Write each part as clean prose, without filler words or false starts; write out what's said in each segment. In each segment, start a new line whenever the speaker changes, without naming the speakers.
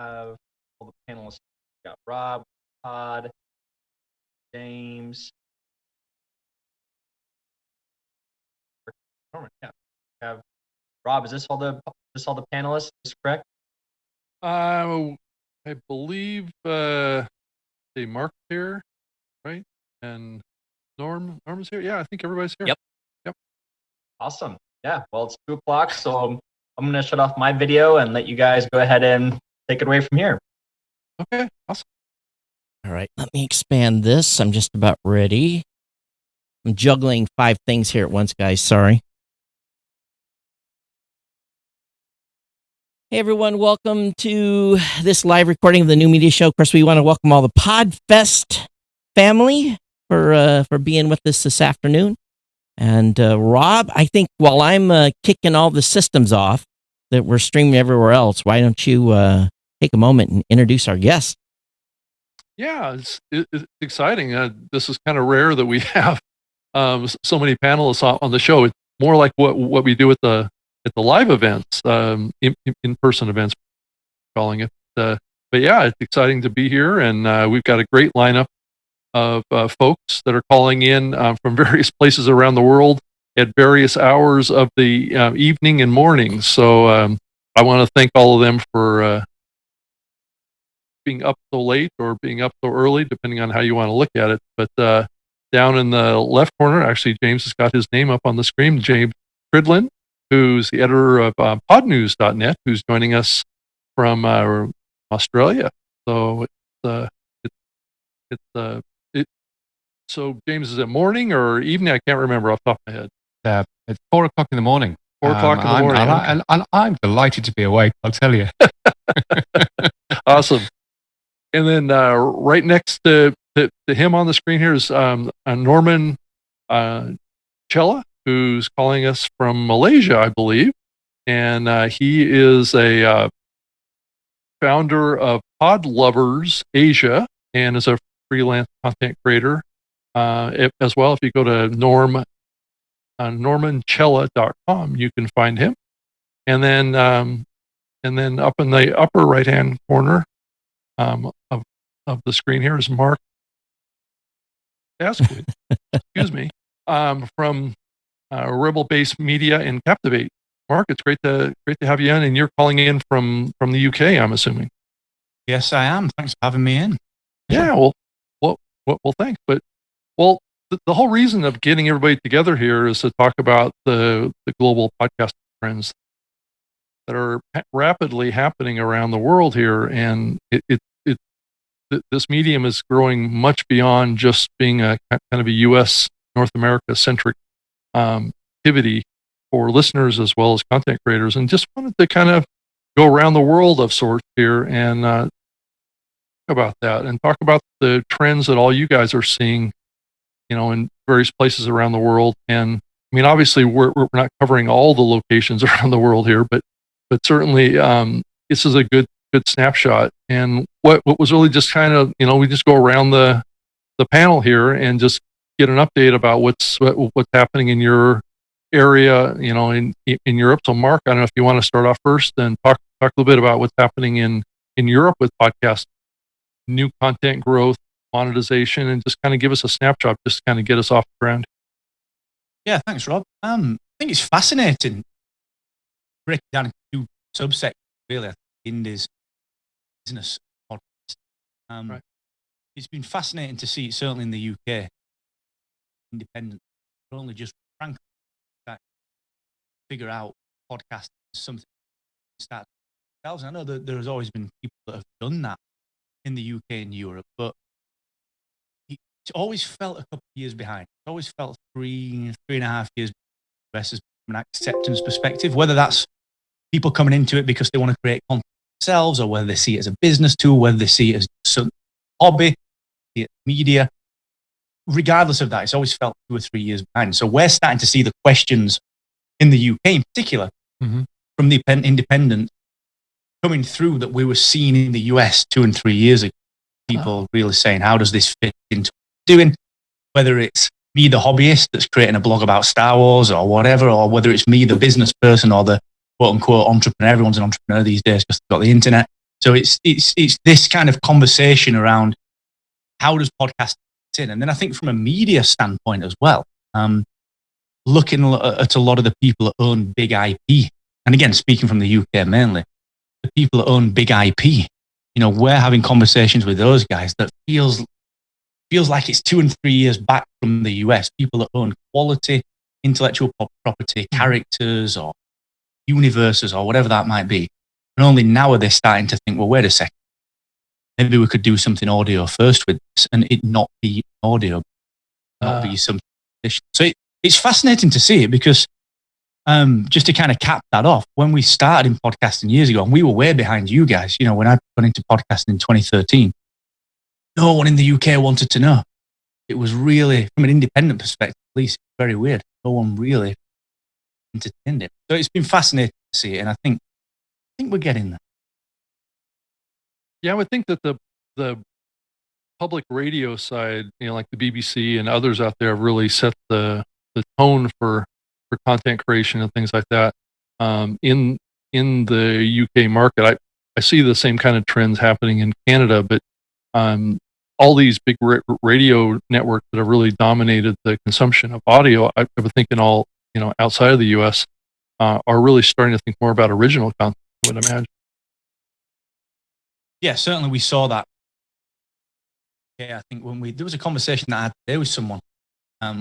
have all the panelists. We got Rob, Todd, James, Norman. Yeah, we have Rob. Is this all the panelists? Is this correct?
I believe Mark here, right? And Norm's here. Yeah, I think everybody's here.
Yep.
Awesome. Yeah. Well, it's 2:00, so I'm gonna shut off my video and let you guys go ahead and take it away from here.
Okay. Awesome.
All right, let me expand this. I'm just about ready. I'm juggling 5 things here at once, guys. Sorry. Hey, everyone. Welcome to this live recording of the New Media Show. Of course, we want to welcome all the PodFest family for being with us this afternoon. And Rob, I think while I'm kicking all the systems off that we're streaming everywhere else, why don't you take a moment and introduce our guest?
Yeah, it's exciting. This is kind of rare that we have so many panelists on the show. It's more like what we do at the live events, in-person events, calling it. But yeah, it's exciting to be here, and we've got a great lineup of folks that are calling in from various places around the world at various hours of the evening and morning. So I want to thank all of them for being up so late or being up so early, depending on how you want to look at it. But down in the left corner, actually, James has got his name up on the screen, James Cridland, who's the editor of podnews.net, who's joining us from Australia. So so James, is it morning or evening? I can't remember off the top of my head.
It's 4:00 in the morning.
4:00 in the morning.
And I'm delighted to be awake, I'll tell you.
Awesome. And then right next to him on the screen here is Norman Chella, who's calling us from Malaysia, I believe. And he is a founder of Pod Lovers Asia and is a freelance content creator as well. If you go to normanchella.com, you can find him. And then up in the upper right-hand corner of the screen here is Mark Asquith, excuse me, from Rebel Base Media and Captivate. Mark, it's great to have you in, and you're calling in from the UK, I'm assuming.
Yes, I am. Thanks for having me in.
Yeah, well, thanks. But the whole reason of getting everybody together here is to talk about the global podcast trends that are rapidly happening around the world here, and this medium is growing much beyond just being a kind of a U.S. North America centric activity for listeners as well as content creators, and just wanted to kind of go around the world of sorts here and talk about that and talk about the trends that all you guys are seeing, in various places around the world. And I mean, obviously, we're not covering all the locations around the world here, but certainly this is a good snapshot. And what was really just kind of, we just go around the panel here and just get an update about what's happening in your area, in Europe. So Mark, I don't know if you want to start off first and talk a little bit about what's happening in Europe with podcast, new content growth, monetization, and just kind of give us a snapshot, just to kind of get us off the ground.
Yeah, thanks, Rob. I think it's fascinating. Break it down into 2 subsections, really. I think Indies business podcast.
Right.
It's been fascinating to see, certainly in the UK, independent, but only just frankly figure out podcast is something start themselves. I know that there has always been people that have done that in the UK and Europe, but it's always felt a couple of years behind. It's always felt 3.5 years behind from an acceptance perspective, whether that's people coming into it because they want to create content themselves, or whether they see it as a business tool, whether they see it as some hobby, media. Regardless of that, it's always felt 2 or 3 years behind. So we're starting to see the questions in the UK in particular from the independent coming through that we were seeing in the US 2 and 3 years ago. People really saying, how does this fit into what we're doing? Whether it's me, the hobbyist that's creating a blog about Star Wars or whatever, or whether it's me, the business person, or the quote unquote entrepreneur. Everyone's an entrepreneur these days because they've got the internet. So it's this kind of conversation around how does podcasting fit in, and then I think from a media standpoint as well, looking at a lot of the people that own big IP, and again speaking from the UK mainly, the people that own big IP, you know, we're having conversations with those guys that feels like it's 2 and 3 years back from the US. People that own quality intellectual property, characters or universes or whatever that might be. And only now are they starting to think, well, wait a second, maybe we could do something audio first with this and it not be audio, not be something. So it's fascinating to see it because just to kind of cap that off, when we started in podcasting years ago, and we were way behind you guys, you know, when I got into podcasting in 2013, no one in the UK wanted to know. It was really, from an independent perspective, at least, very weird. No one really entertained it. So it's been fascinating to see it, and I think we're getting there.
Yeah, I would think that the public radio side, you know, like the BBC and others out there, have really set the tone for content creation and things like that. In the UK market, I see the same kind of trends happening in Canada, but all these big radio networks that have really dominated the consumption of audio, I would think in all, you know, outside of the US, are really starting to think more about original content, I would imagine.
Yeah, certainly we saw that. Yeah, I think when there was a conversation that I had today with someone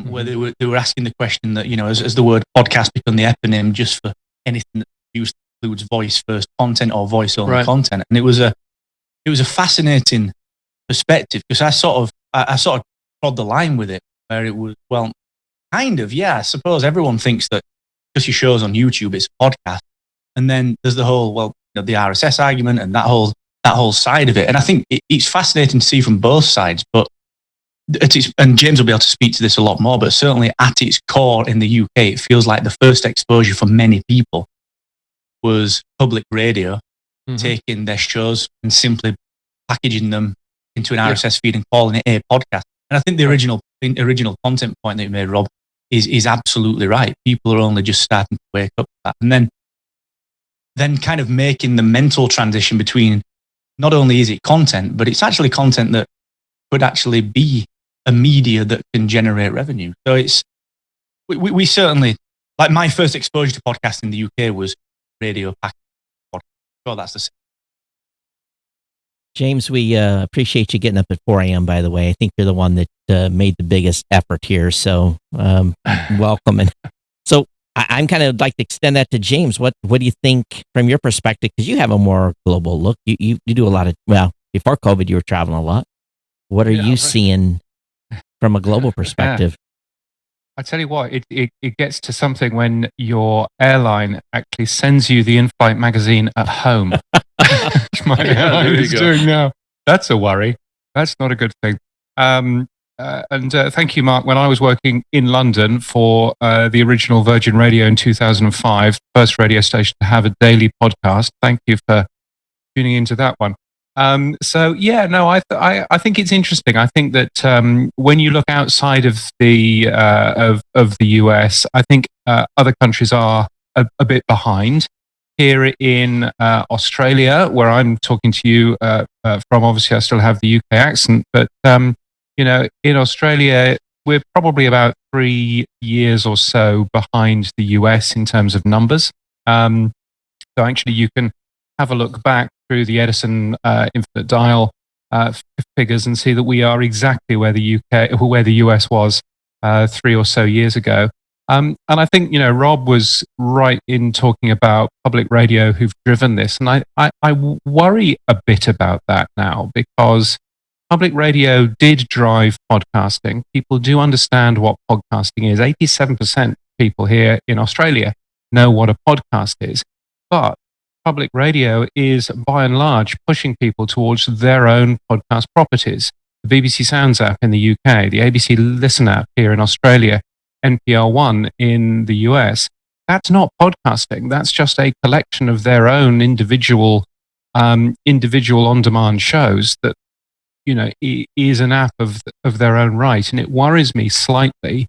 where they were asking the question that, you know, as the word podcast become the eponym just for anything that includes voice first content or voice only content, and it was a fascinating perspective because I sort of trod the line with it where it was, well, kind of, yeah, I suppose everyone thinks that because your show's on YouTube, it's a podcast, and then there's the whole, well, you know, the RSS argument and that whole side of it, and I think it's fascinating to see from both sides, but and James will be able to speak to this a lot more, but certainly at its core in the UK, it feels like the first exposure for many people was public radio, taking their shows and simply packaging them into an RSS feed and calling it a podcast. And I think the original content point that you made, Rob, is absolutely right. People are only just starting to wake up to that. And then kind of making the mental transition between not only is it content, but it's actually content that could actually be a media that can generate revenue. So we certainly, like my first exposure to podcasting in the UK was radio packaging. So that's the same.
James, we appreciate you getting up at 4 a.m., by the way. I think you're the one that made the biggest effort here. So welcome. And so I'm kind of like to extend that to James. What do you think from your perspective? Because you have a more global look. You do a lot of, well, before COVID, you were traveling a lot. What are you seeing from a global perspective?
I tell you what, it gets to something when your airline actually sends you the in-flight magazine at home. Which my airline is doing now. That's a worry. That's not a good thing. And thank you, Mark. When I was working in London for the original Virgin Radio in 2005, first radio station to have a daily podcast. Thank you for tuning into that one. So yeah, no, I think it's interesting. I think that when you look outside of the US, I think other countries are a bit behind. Here in Australia, where I'm talking to you from, obviously I still have the UK accent, but you know, in Australia, we're probably about 3 years or so behind the US in terms of numbers. So actually, you can have a look back through the Edison Infinite Dial figures and see that we are exactly where the US was 3 or so years ago. And I think, you know, Rob was right in talking about public radio who've driven this. And I worry a bit about that now because public radio did drive podcasting. People do understand what podcasting is. 87% of people here in Australia know what a podcast is. But public radio is, by and large, pushing people towards their own podcast properties. The BBC Sounds app in the UK, the ABC Listen app here in Australia, NPR One in the US. That's not podcasting. That's just a collection of their own individual on-demand shows that, you know, is an app of their own right. And it worries me slightly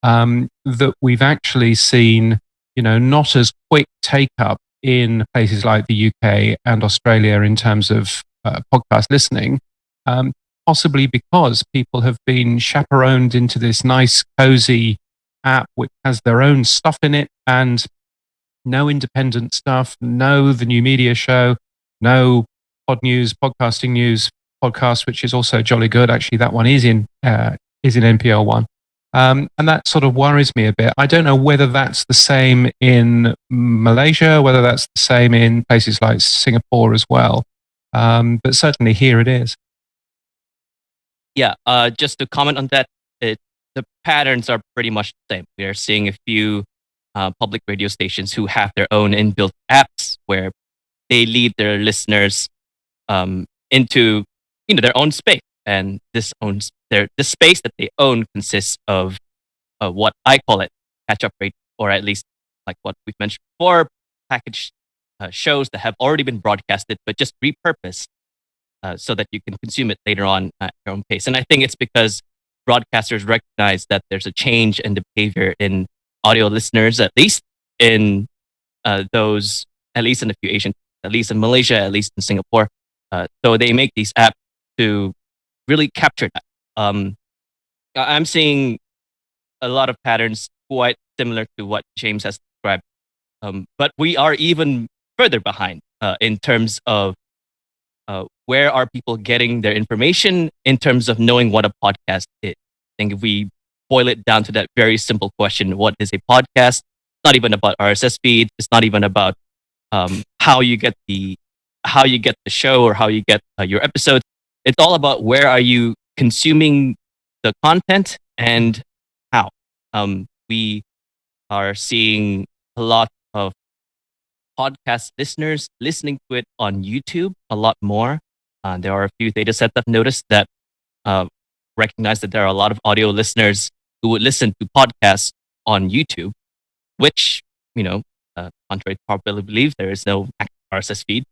that we've actually seen, you know, not as quick take up in places like the UK and Australia in terms of podcast listening, possibly because people have been chaperoned into this nice, cozy app which has their own stuff in it and no independent stuff, no The New Media Show, no Pod News, Podcasting News podcast, which is also jolly good. Actually, that one is in NPR One. And that sort of worries me a bit. I don't know whether that's the same in Malaysia, whether that's the same in places like Singapore as well. But certainly here it is.
Yeah, just to comment on that, the patterns are pretty much the same. We are seeing a few public radio stations who have their own inbuilt apps where they lead their listeners into their own space, and this space that they own consists of what I call it catch-up rate, or at least like what we've mentioned before, packaged shows that have already been broadcasted but just repurposed so that you can consume it later on at your own pace. And I think it's because broadcasters recognize that there's a change in the behavior in audio listeners, at least in those, at least in a few Asian, at least in Malaysia, at least in Singapore. So they make these apps to really capture that. I'm seeing a lot of patterns quite similar to what James has described. But we are even further behind in terms of where are people getting their information in terms of knowing what a podcast is. I think if we boil it down to that very simple question, what is a podcast? It's not even about RSS feed. It's not even about how you get the show or how you get your episodes. It's all about where are you consuming the content and how. We are seeing a lot of podcast listeners listening to it on YouTube a lot more. There are a few data sets I've noticed that recognize that there are a lot of audio listeners who would listen to podcasts on YouTube, which, contrary to popular belief, there is no RSS feed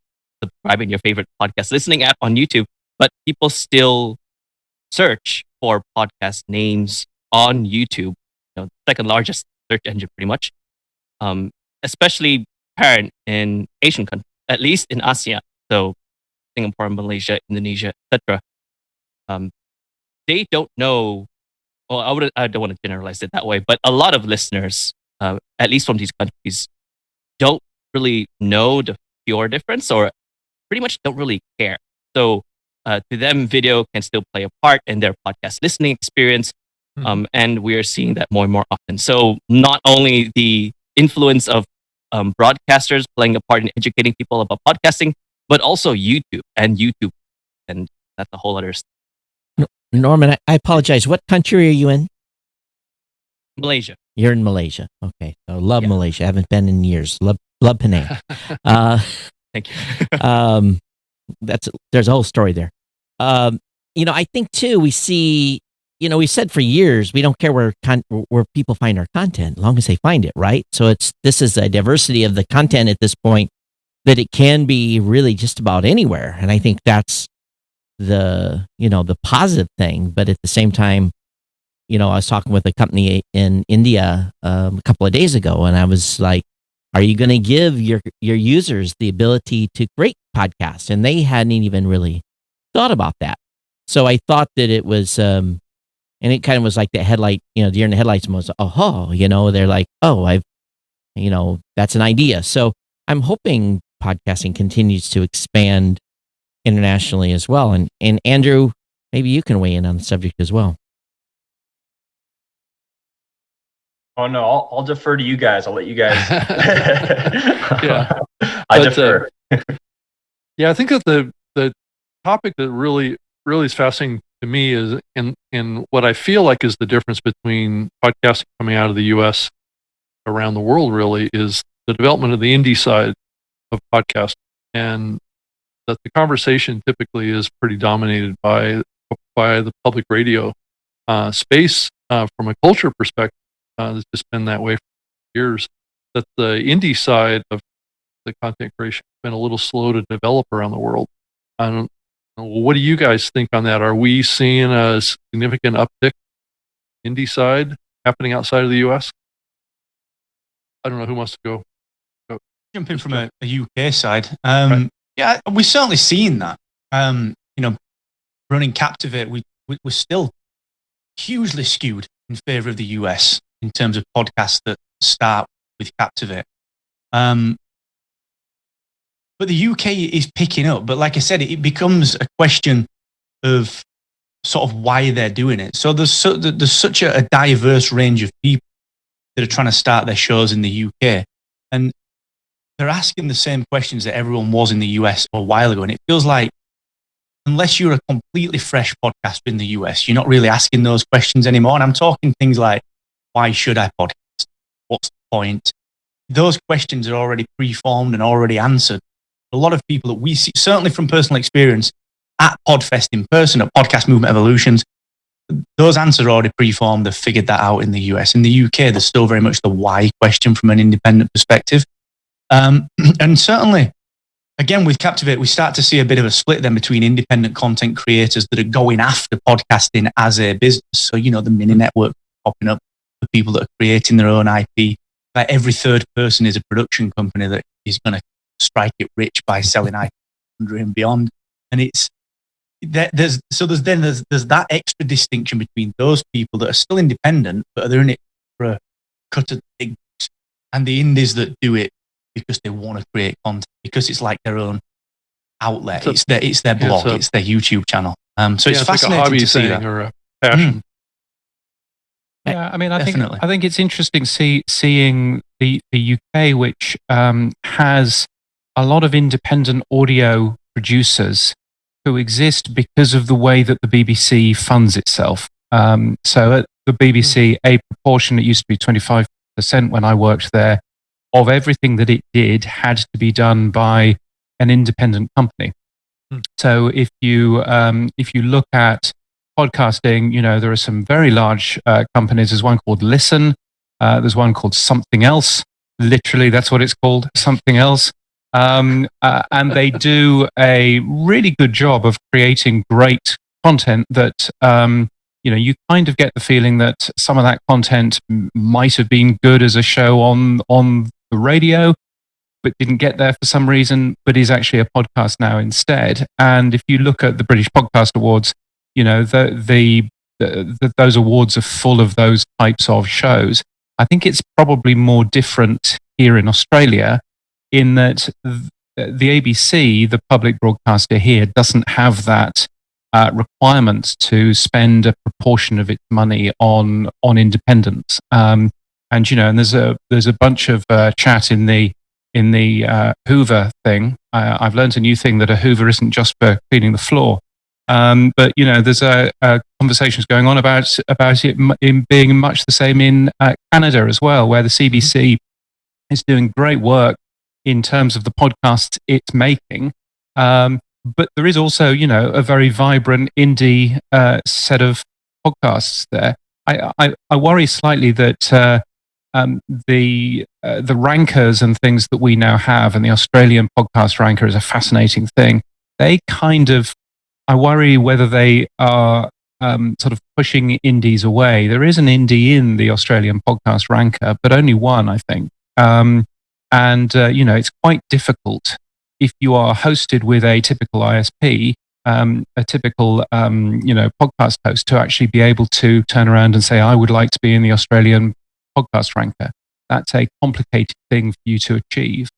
subscribing your favorite podcast listening app on YouTube, but people still search for podcast names on YouTube, second largest search engine pretty much, especially apparent in Asian countries, at least in ASEAN. So Singapore, Malaysia, Indonesia, etc. They don't know. Well, I don't want to generalize it that way, but a lot of listeners, at least from these countries, don't really know the pure difference, or pretty much don't really care. So to them, video can still play a part in their podcast listening experience. And we are seeing that more and more often. So not only the influence of broadcasters playing a part in educating people about podcasting, but also YouTube. And that's a whole other story.
Norman, I apologize. What country are you in?
Malaysia.
You're in Malaysia. Okay. So love
Yeah.
Malaysia. I haven't been in years. Love Penang.
Thank you.
There's a whole story there. I think too, we see, we said for years, we don't care where people find our content, as long as they find it, right? So this is a diversity of the content at this point, that it can be really just about anywhere. And I think that's the positive thing. But at the same time, I was talking with a company in India a couple of days ago, and I was like, are you going to give your users the ability to create podcasts? And they hadn't even really thought about that. So I thought that it was, and it kind of was like the headlight, deer in the headlights was, they're like, that's an idea. So I'm hoping podcasting continues to expand internationally as well. And Andrew, maybe you can weigh in on the subject as well.
Oh no, I'll defer to you guys. I'll let you guys.
Yeah.
I defer.
Yeah, I think that the topic that really is fascinating to me is, and what I feel like is the difference between podcasting coming out of the U.S. around the world really is the development of the indie side of podcasting, and that the conversation typically is pretty dominated by the public radio space from a culture perspective. It's just been that way for years. That the indie side of the content creation has been a little slow to develop around the world. I don't know, what do you guys think on that? Are we seeing a significant uptick indie side happening outside of the U.S.? I don't know who wants to go
Jump in from a UK side. Yeah, we're certainly seeing that. Running Captivate, we're still hugely skewed in favor of the US in terms of podcasts that start with Captivate. But the UK is picking up. But like I said, it becomes a question of sort of why they're doing it. So there's such a diverse range of people that are trying to start their shows in the UK. And they're asking the same questions that everyone was in the US a while ago. And it feels like, unless you're a completely fresh podcaster in the US, you're not really asking those questions anymore. And I'm talking things like, why should I podcast? What's the point? Those questions are already preformed and already answered. A lot of people that we see, certainly from personal experience, at Podfest in person, at Podcast Movement Evolutions, those answers are already preformed. They've figured that out in the US. In the UK, there's still very much the why question from an independent perspective. And certainly, again, with Captivate, we start to see a bit of a split then between independent content creators that are going after podcasting as a business. So, the mini network popping up for people that are creating their own IP. Like every third person is a production company that is going to strike it rich by selling IP and beyond. And there's that extra distinction between those people that are still independent, but they're in it for a cut of the big bucks, and the indies that do it because they want to create content, because it's like their own outlet. It's their blog, it's their YouTube channel. So it's fascinating
like a hobby
to see that.
or a passion.
Yeah, I mean, I
Definitely.
think it's interesting seeing the UK, which has a lot of independent audio producers who exist because of the way that the BBC funds itself. So at the BBC, a proportion, it used to be 25% when I worked there, of everything that it did had to be done by an independent company. So if you look at podcasting, there are some very large companies. There's one called Listen. There's one called Something Else. Literally, that's what it's called, Something Else. And they do a really good job of creating great content that, you kind of get the feeling that some of that content might have been good as a show on the radio, but didn't get there for some reason, but is actually a podcast now instead. And if you look at the British Podcast Awards, those awards are full of those types of shows. I think it's probably more different here in Australia, in that the ABC, the public broadcaster here, doesn't have that requirement to spend a proportion of its money on independence. And there's a bunch of chat in the Hoover thing. I've learned a new thing, that a Hoover isn't just for cleaning the floor. But there's conversations going on about it being much the same in Canada as well, where the CBC is doing great work in terms of the podcasts it's making. But there is also, a very vibrant indie set of podcasts there. I worry slightly that the rankers and things that we now have, and the Australian podcast ranker is a fascinating thing. They kind of, I worry whether they are sort of pushing indies away. There is an indie in the Australian podcast ranker, but only one, I think. It's quite difficult if you are hosted with a typical ISP, a typical, podcast host, to actually be able to turn around and say, I would like to be in the Australian podcast ranker. That's a complicated thing for you to achieve.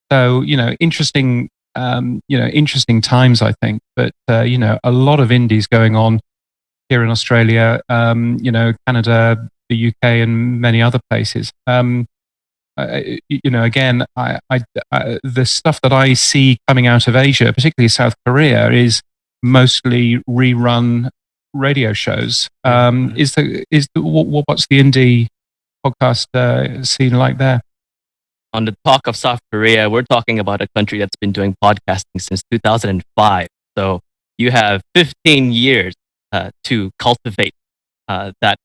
So, interesting times, I think. But, a lot of indies going on here in Australia, Canada, the UK, and many other places. Again, the stuff that I see coming out of Asia, particularly South Korea, is mostly rerun radio shows. What's the indie podcast scene like there?
On the talk of South Korea, we're talking about a country that's been doing podcasting since 2005. So you have 15 years to cultivate that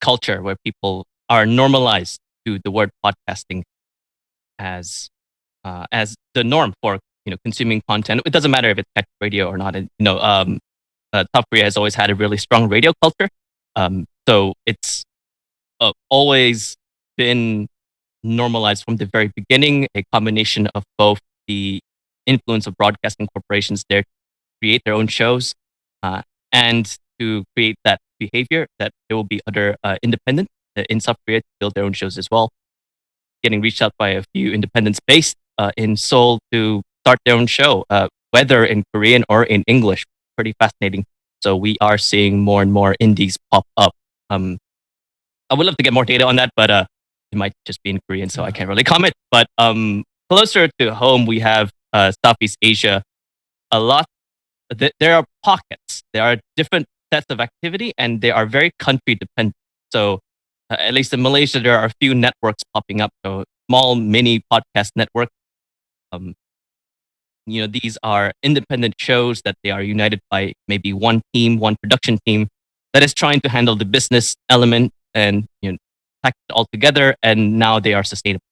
culture where people are normalized to the word podcasting as the norm for consuming content. It doesn't matter if it's tech radio or not. South Korea has always had a really strong radio culture, so it's always been normalized from the very beginning, a combination of both the influence of broadcasting corporations there to create their own shows and to create that behavior that there will be other independent in South Korea to build their own shows as well. Getting reached out by a few independents based in Seoul to start their own show, whether in Korean or in English. Pretty fascinating. So we are seeing more and more indies pop up. I would love to get more data on that, but it might just be in Korean, so I can't really comment. But closer to home, we have Southeast Asia. A lot. There are pockets. There are different sets of activity, and they are very country dependent. So at least in Malaysia, there are a few networks popping up. So small mini podcast network. These are independent shows that they are united by maybe one team, one production team that is trying to handle the business element and pack it all together. And now they are sustainable.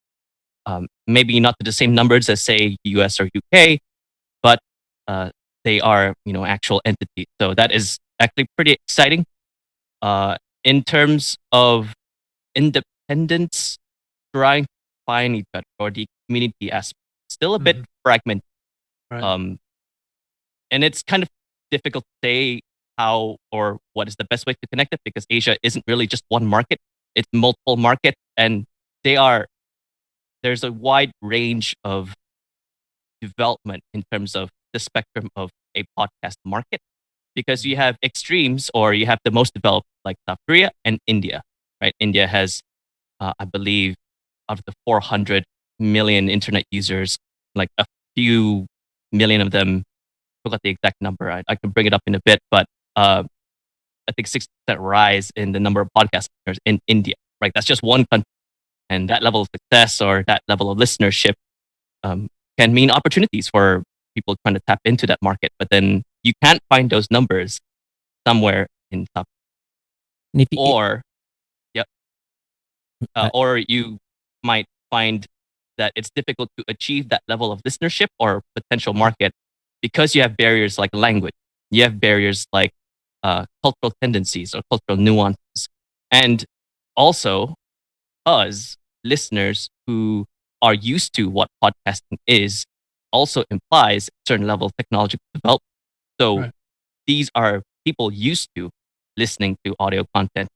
Maybe not to the same numbers as say US or UK, but they are actual entities. So that is actually pretty exciting. In terms of independence trying to find each other or the community aspect, still a bit fragmented.
Right.
And it's kind of difficult to say how or what is the best way to connect it because Asia isn't really just one market. It's multiple markets and there's a wide range of development in terms of the spectrum of a podcast market because you have extremes or you have the most developed like South Korea and India, right? India has, I believe, out of the 400 million internet users, like a few million of them, I forgot the exact number. I can bring it up in a bit, but I think 60% rise in the number of podcast listeners in India, right? That's just one country. And that level of success or that level of listenership can mean opportunities for people trying to tap into that market. But then you can't find those numbers somewhere in South or you might find that it's difficult to achieve that level of listenership or potential market because you have barriers like language. You have barriers like cultural tendencies or cultural nuances. And also, us listeners who are used to what podcasting is also implies a certain level of technological development. So these are people used to listening to audio content,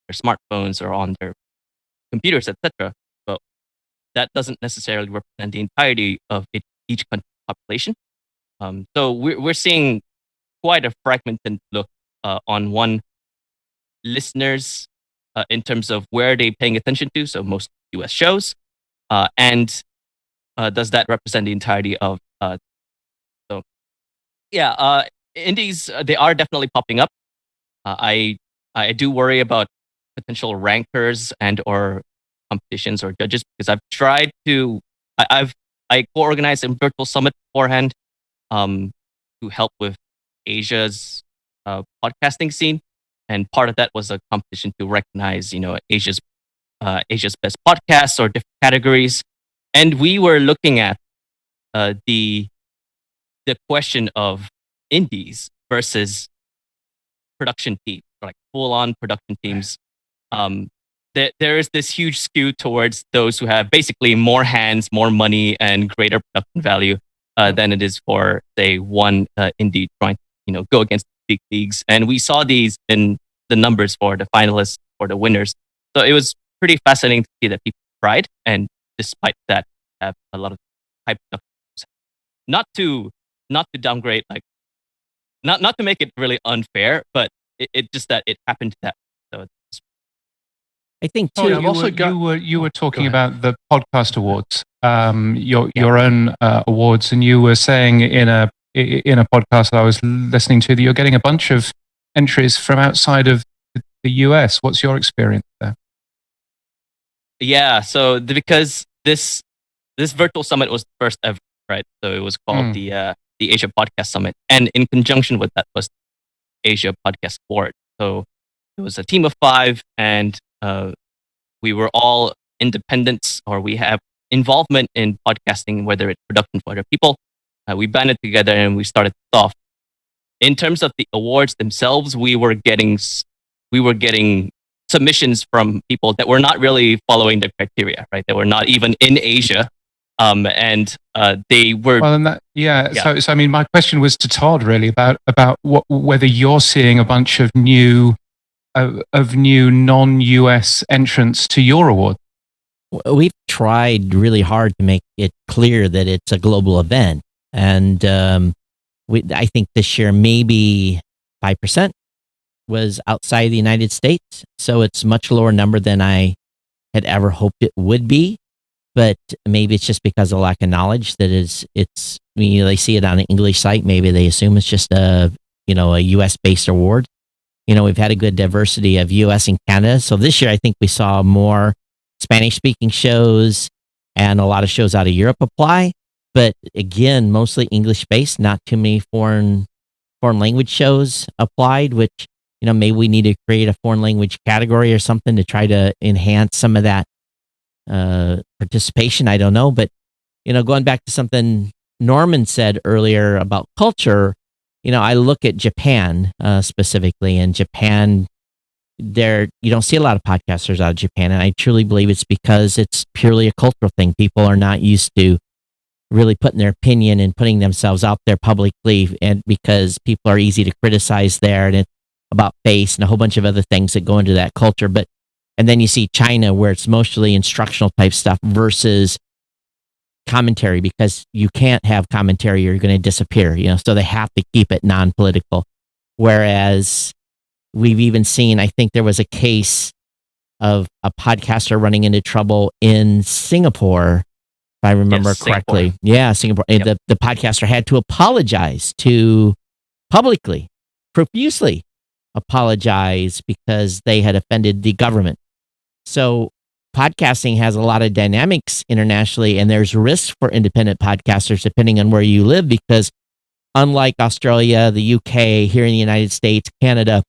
their smartphones or on their computers, etc. But that doesn't necessarily represent the entirety of each country's population. So we're seeing quite a fragmented look on one listeners in terms of where they're paying attention to. So most US shows. And does that represent the entirety of indies, they are definitely popping up. I do worry about potential rankers and or competitions or judges because I've tried to I co-organized a virtual summit beforehand to help with Asia's podcasting scene, and part of that was a competition to recognize Asia's best podcasts or different categories, and we were looking at the question of indies versus production teams, like full-on production teams. There is this huge skew towards those who have basically more hands, more money, and greater production value than it is for, say, one indie trying to go against big leagues. And we saw these in the numbers for the finalists or the winners. So it was pretty fascinating to see that people tried, and despite that, have a lot of high production. Not to downgrade, like not to make it really unfair, but it just that it happened to that. So
I think too.
You were talking about the podcast awards, your own awards, and you were saying in a podcast that I was listening to that you're getting a bunch of entries from outside of the US. What's your experience there?
Yeah, so because this virtual summit was the first ever, right? So it was called the Asia Podcast Summit, and in conjunction with that was Asia Podcast Award. So it was a team of 5, and we were all independents, or we have involvement in podcasting, whether it's production for other people. We banded together and we started off. In terms of the awards themselves, we were getting submissions from people that were not really following the criteria, right? They were not even in Asia, and they were.
Well, and So I mean, my question was to Todd really about whether you're seeing a bunch of new non-US entrants to your award.
We've tried really hard to make it clear that it's a global event, and I think this year maybe 5% was outside the United States, so it's much lower number than I had ever hoped it would be. But maybe it's just because of lack of knowledge that it's they see it on an English site, maybe they assume it's just a US based award. We've had a good diversity of US and Canada, so this year I think we saw more Spanish speaking shows and a lot of shows out of Europe apply. But again, mostly English based, not too many foreign language shows applied, which, maybe we need to create a foreign language category or something to try to enhance some of that participation. I don't know. But, going back to something Norman said earlier about culture, I look at Japan specifically, and Japan, you don't see a lot of podcasters out of Japan. And I truly believe it's because it's purely a cultural thing. People are not used to really putting their opinion and putting themselves out there publicly, and because people are easy to criticize there, and it's about face and a whole bunch of other things that go into that culture. And then you see China, where it's mostly instructional type stuff versus commentary, because you can't have commentary, you're going to disappear, so they have to keep it non-political. Whereas we've even seen, I think there was a case of a podcaster running into trouble in Singapore, if I remember correctly. Singapore. Yeah, Singapore. Yep. The podcaster had to apologize publicly, profusely apologize, because they had offended the government. So podcasting has a lot of dynamics internationally, and there's risks for independent podcasters depending on where you live, because unlike Australia, the UK, here in the United States, Canada,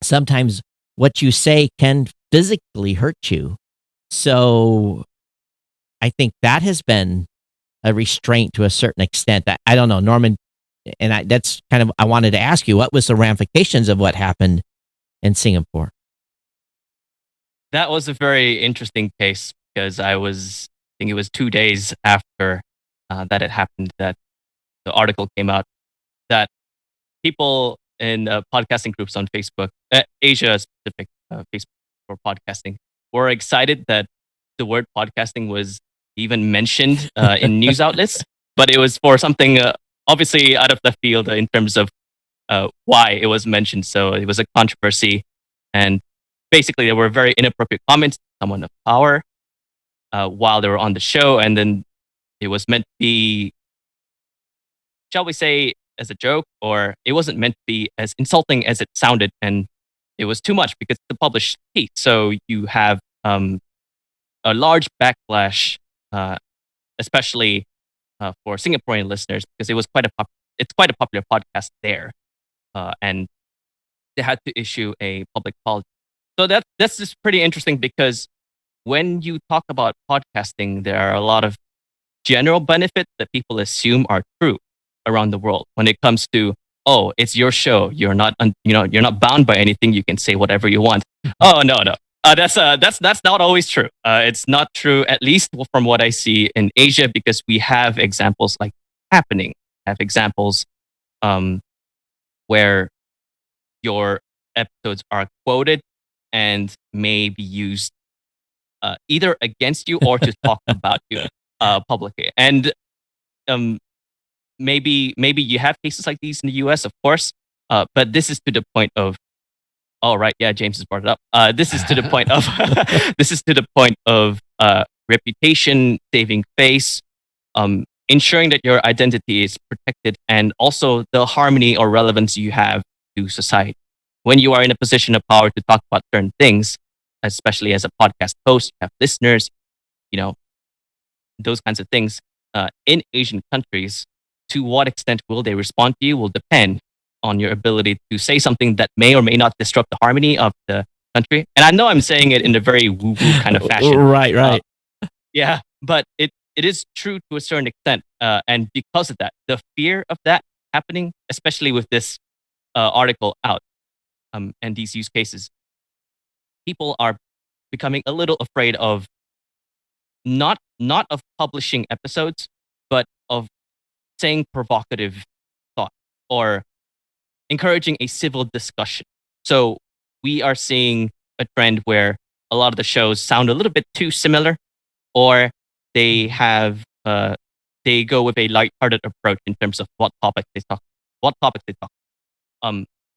sometimes what you say can physically hurt you. So I think that has been a restraint to a certain extent. I don't know, Norman, and that's kind of, I wanted to ask you, what was the ramifications of what happened in Singapore?
That was a very interesting case, because I think it was 2 days after that it happened that the article came out, that people in podcasting groups on Facebook, Asia specific Facebook for podcasting, were excited that the word podcasting was even mentioned in news outlets, but it was for something obviously out of the field in terms of why it was mentioned. So it was a controversy, and basically there were very inappropriate comments to someone of power while they were on the show, and then it was meant to be, shall we say, as a joke, or it wasn't meant to be as insulting as it sounded, and it was too much because it's a published piece. So you have a large backlash, especially for Singaporean listeners, because it's quite a popular podcast there, and they had to issue a public apology. So that's just pretty interesting, because when you talk about podcasting, there are a lot of general benefits that people assume are true around the world. When it comes to, oh, it's your show, you're not bound by anything, you can say whatever you want. Oh, no. That's not always true. It's not true, at least from what I see in Asia, because we have examples like happening. Have examples where your episodes are quoted and may be used either against you or to talk about you publicly. And maybe you have cases like these in the US, of course, but this is to the point of, oh, right, yeah, James has brought it up. This is to the point of reputation, saving face, ensuring that your identity is protected, and also the harmony or relevance you have to society. When you are in a position of power to talk about certain things, especially as a podcast host, you have listeners, those kinds of things. In Asian countries, to what extent will they respond to you will depend on your ability to say something that may or may not disrupt the harmony of the country. And I know I'm saying it in a very woo-woo kind of fashion.
Right.
Yeah, but it is true to a certain extent. And because of that, the fear of that happening, especially with this article out and these use cases, people are becoming a little afraid of not of publishing episodes, but of saying provocative thought or encouraging a civil discussion. So we are seeing a trend where a lot of the shows sound a little bit too similar, or they have they go with a lighthearted approach in terms of what topics they talk.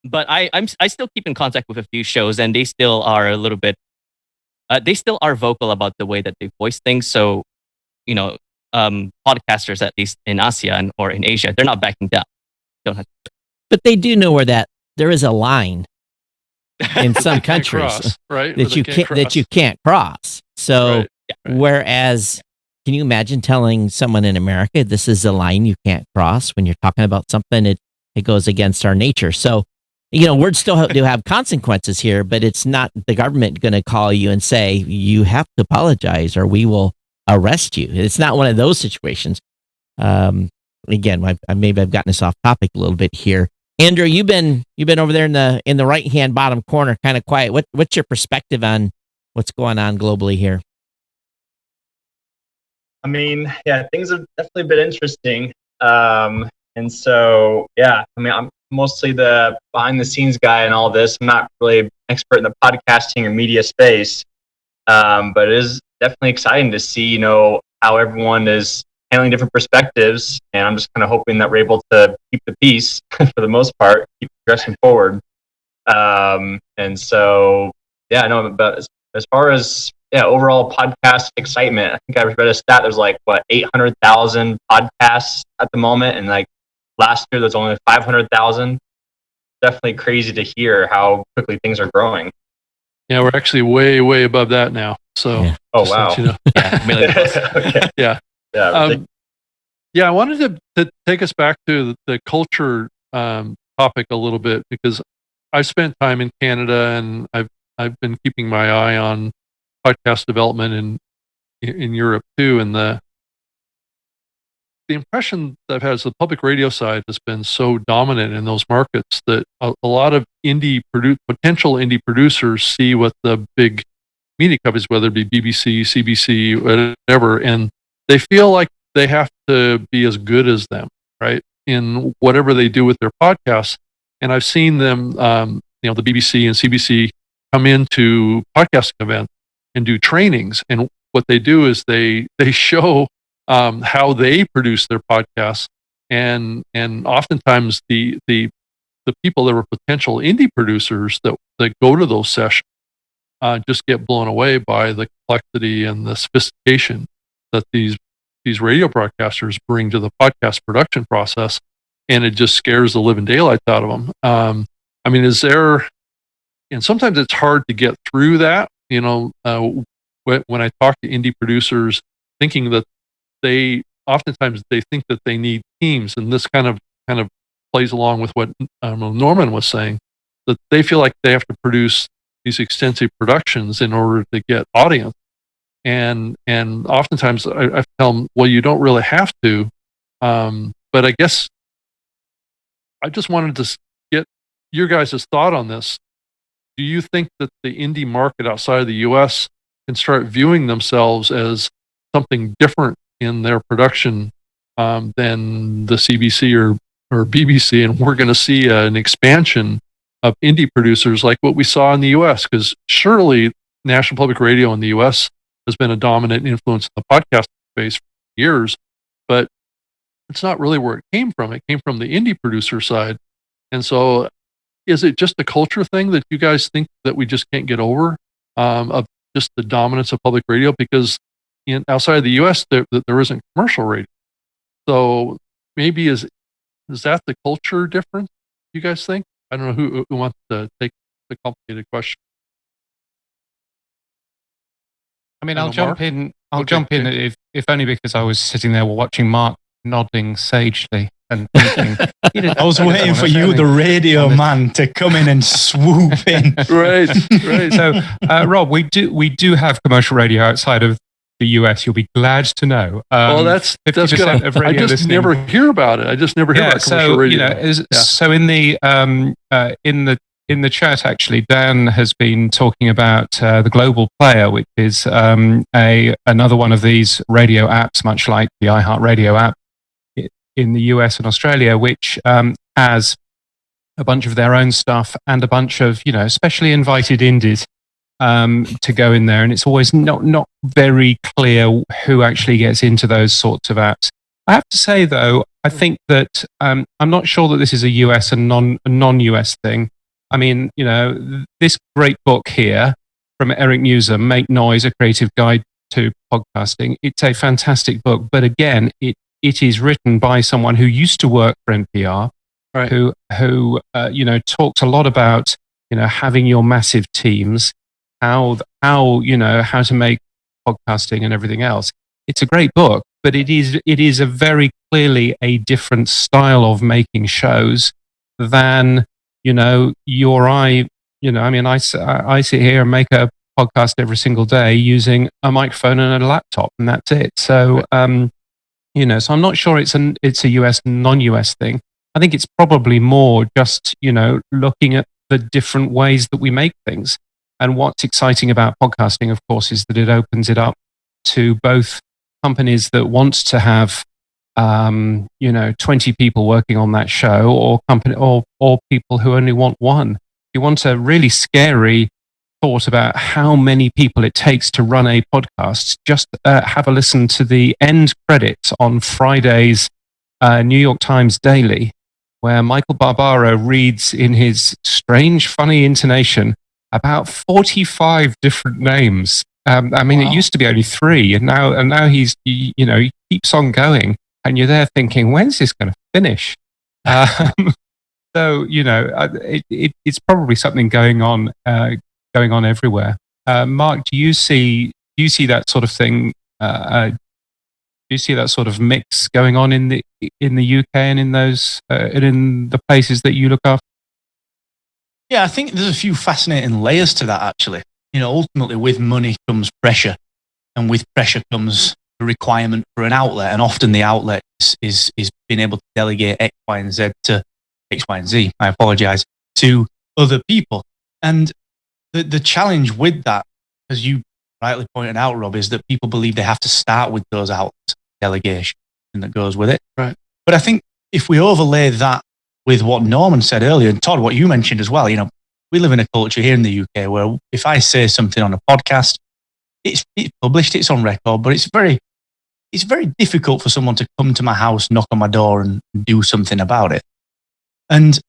But I still keep in contact with a few shows, and they still are a little bit. They still are vocal about the way that they voice things. So, podcasters, at least in ASEAN or in Asia, they're not backing down. Don't have to.
But they do know where there is a line in some countries
cross, right?
that you can't cross. So,
Right.
whereas, can you imagine telling someone in America this is a line you can't cross when you're talking about something? It goes against our nature. So, words still do have consequences here, but it's not the government going to call you and say you have to apologize or we will arrest you. It's not one of those situations. Again, maybe I've gotten us off topic a little bit here. Andrew, you've been over there in the right hand bottom corner, kind of quiet. What's your perspective on what's going on globally here?
I mean, yeah, things have definitely been interesting. And so, yeah, I mean, I'm mostly the behind the scenes guy in all this. I'm not really an expert in the podcasting or media space, but it is definitely exciting to see, how everyone is handling different perspectives. And I'm just kind of hoping that we're able to keep the peace for the most part, keep progressing forward. And so, yeah, no, but as far as overall podcast excitement, I think I read a stat. There's 800,000 podcasts at the moment, and last year there's only 500,000. Definitely crazy to hear how quickly things are growing.
Yeah, we're actually way, way above that now. So,
Yeah.
Oh wow!
Yeah, million plus.
Okay.
Yeah.
Yeah.
Yeah, I wanted to take us back to the culture topic a little bit, because I've spent time in Canada and I've been keeping my eye on podcast development in Europe too, and the impression that I've had is the public radio side has been so dominant in those markets that a lot of potential indie producers see what the big media companies, whether it be BBC, CBC, whatever, and they feel like they have to be as good as them, right, in whatever they do with their podcasts. And I've seen them, the BBC and CBC come into podcasting events and do trainings, and what they do is they show how they produce their podcasts, and oftentimes the people that were potential indie producers that go to those sessions just get blown away by the complexity and the sophistication that these radio broadcasters bring to the podcast production process, and it just scares the living daylights out of them. I mean, and sometimes it's hard to get through that, when I talk to indie producers, thinking that oftentimes they think that they need teams, and this kind of plays along with what Norman was saying, that they feel like they have to produce these extensive productions in order to get audience. And oftentimes I tell them, well, you don't really have to. But I guess I just wanted to get your guys' thought on this. Do you think that the indie market outside of the US can start viewing themselves as something different in their production than the CBC or BBC, and we're going to see an expansion of indie producers like what we saw in the US? Because surely National Public Radio in the US has been a dominant influence in the podcast space for years, but it's not really where it came from. It came from the indie producer side. And so is it just a culture thing that you guys think that we just can't get over, of just the dominance of public radio? Because outside of the US, there isn't commercial radio. So maybe is that the culture difference, you guys think? I don't know who wants to take the complicated question.
I mean,
I
I'll
know,
jump
Mark?
in. I'll
Okay,
jump in if only because I was sitting there watching Mark nodding sagely and thinking.
I was waiting for you, the radio man, to come in and swoop in.
Right.
So, Rob, we do have commercial radio outside of the US. You'll be glad to know.
Well, that's
50%
good.
of
I
radio
just
listening-
never hear about it. I just never hear about commercial radio.
So in the in the chat, actually, Dan has been talking about the Global Player, which is another one of these radio apps, much like the iHeartRadio app in the US and Australia, which has a bunch of their own stuff and a bunch of, especially invited indies to go in there. And it's always not very clear who actually gets into those sorts of apps. I have to say, though, I think that I'm not sure that this is a US and non-US thing. I mean, this great book here from Eric Newsom, Make Noise, A Creative Guide to Podcasting. It's a fantastic book. But again, it is written by someone who used to work for NPR, right, who talks a lot about, having your massive teams, how to make podcasting and everything else. It's a great book, but it is a very clearly a different style of making shows than, you or I. I sit here and make a podcast every single day using a microphone and a laptop, and that's it. So, so I'm not sure it's a US non-US thing. I think it's probably more just, looking at the different ways that we make things. And what's exciting about podcasting, of course, is that it opens it up to both companies that want to have 20 people working on that show, or people who only want one. You want a really scary thought about how many people it takes to run a podcast. Just have a listen to the end credits on Friday's New York Times Daily, where Michael Barbaro reads in his strange, funny intonation about 45 different names. Wow. It used to be only 3, and now he keeps on going. And you're there thinking, when's this going to finish? So it's probably something going on everywhere. Mark, do you see that sort of thing? Do you see that sort of mix going on in the UK and in those in the places that you look after?
Yeah, I think there's a few fascinating layers to that. Actually, ultimately, with money comes pressure, and with pressure comes requirement for an outlet, and often the outlet is being able to delegate X, Y, and Z to X, Y, and Z. I apologize, to other people. And the challenge with that, as you rightly pointed out, Rob, is that people believe they have to start with those outlets, delegation, and that goes with it.
Right.
But I think if we overlay that with what Norman said earlier, and Todd, what you mentioned as well, we live in a culture here in the UK where if I say something on a podcast, it's published, it's on record, but it's very difficult for someone to come to my house, knock on my door, and do something about it. And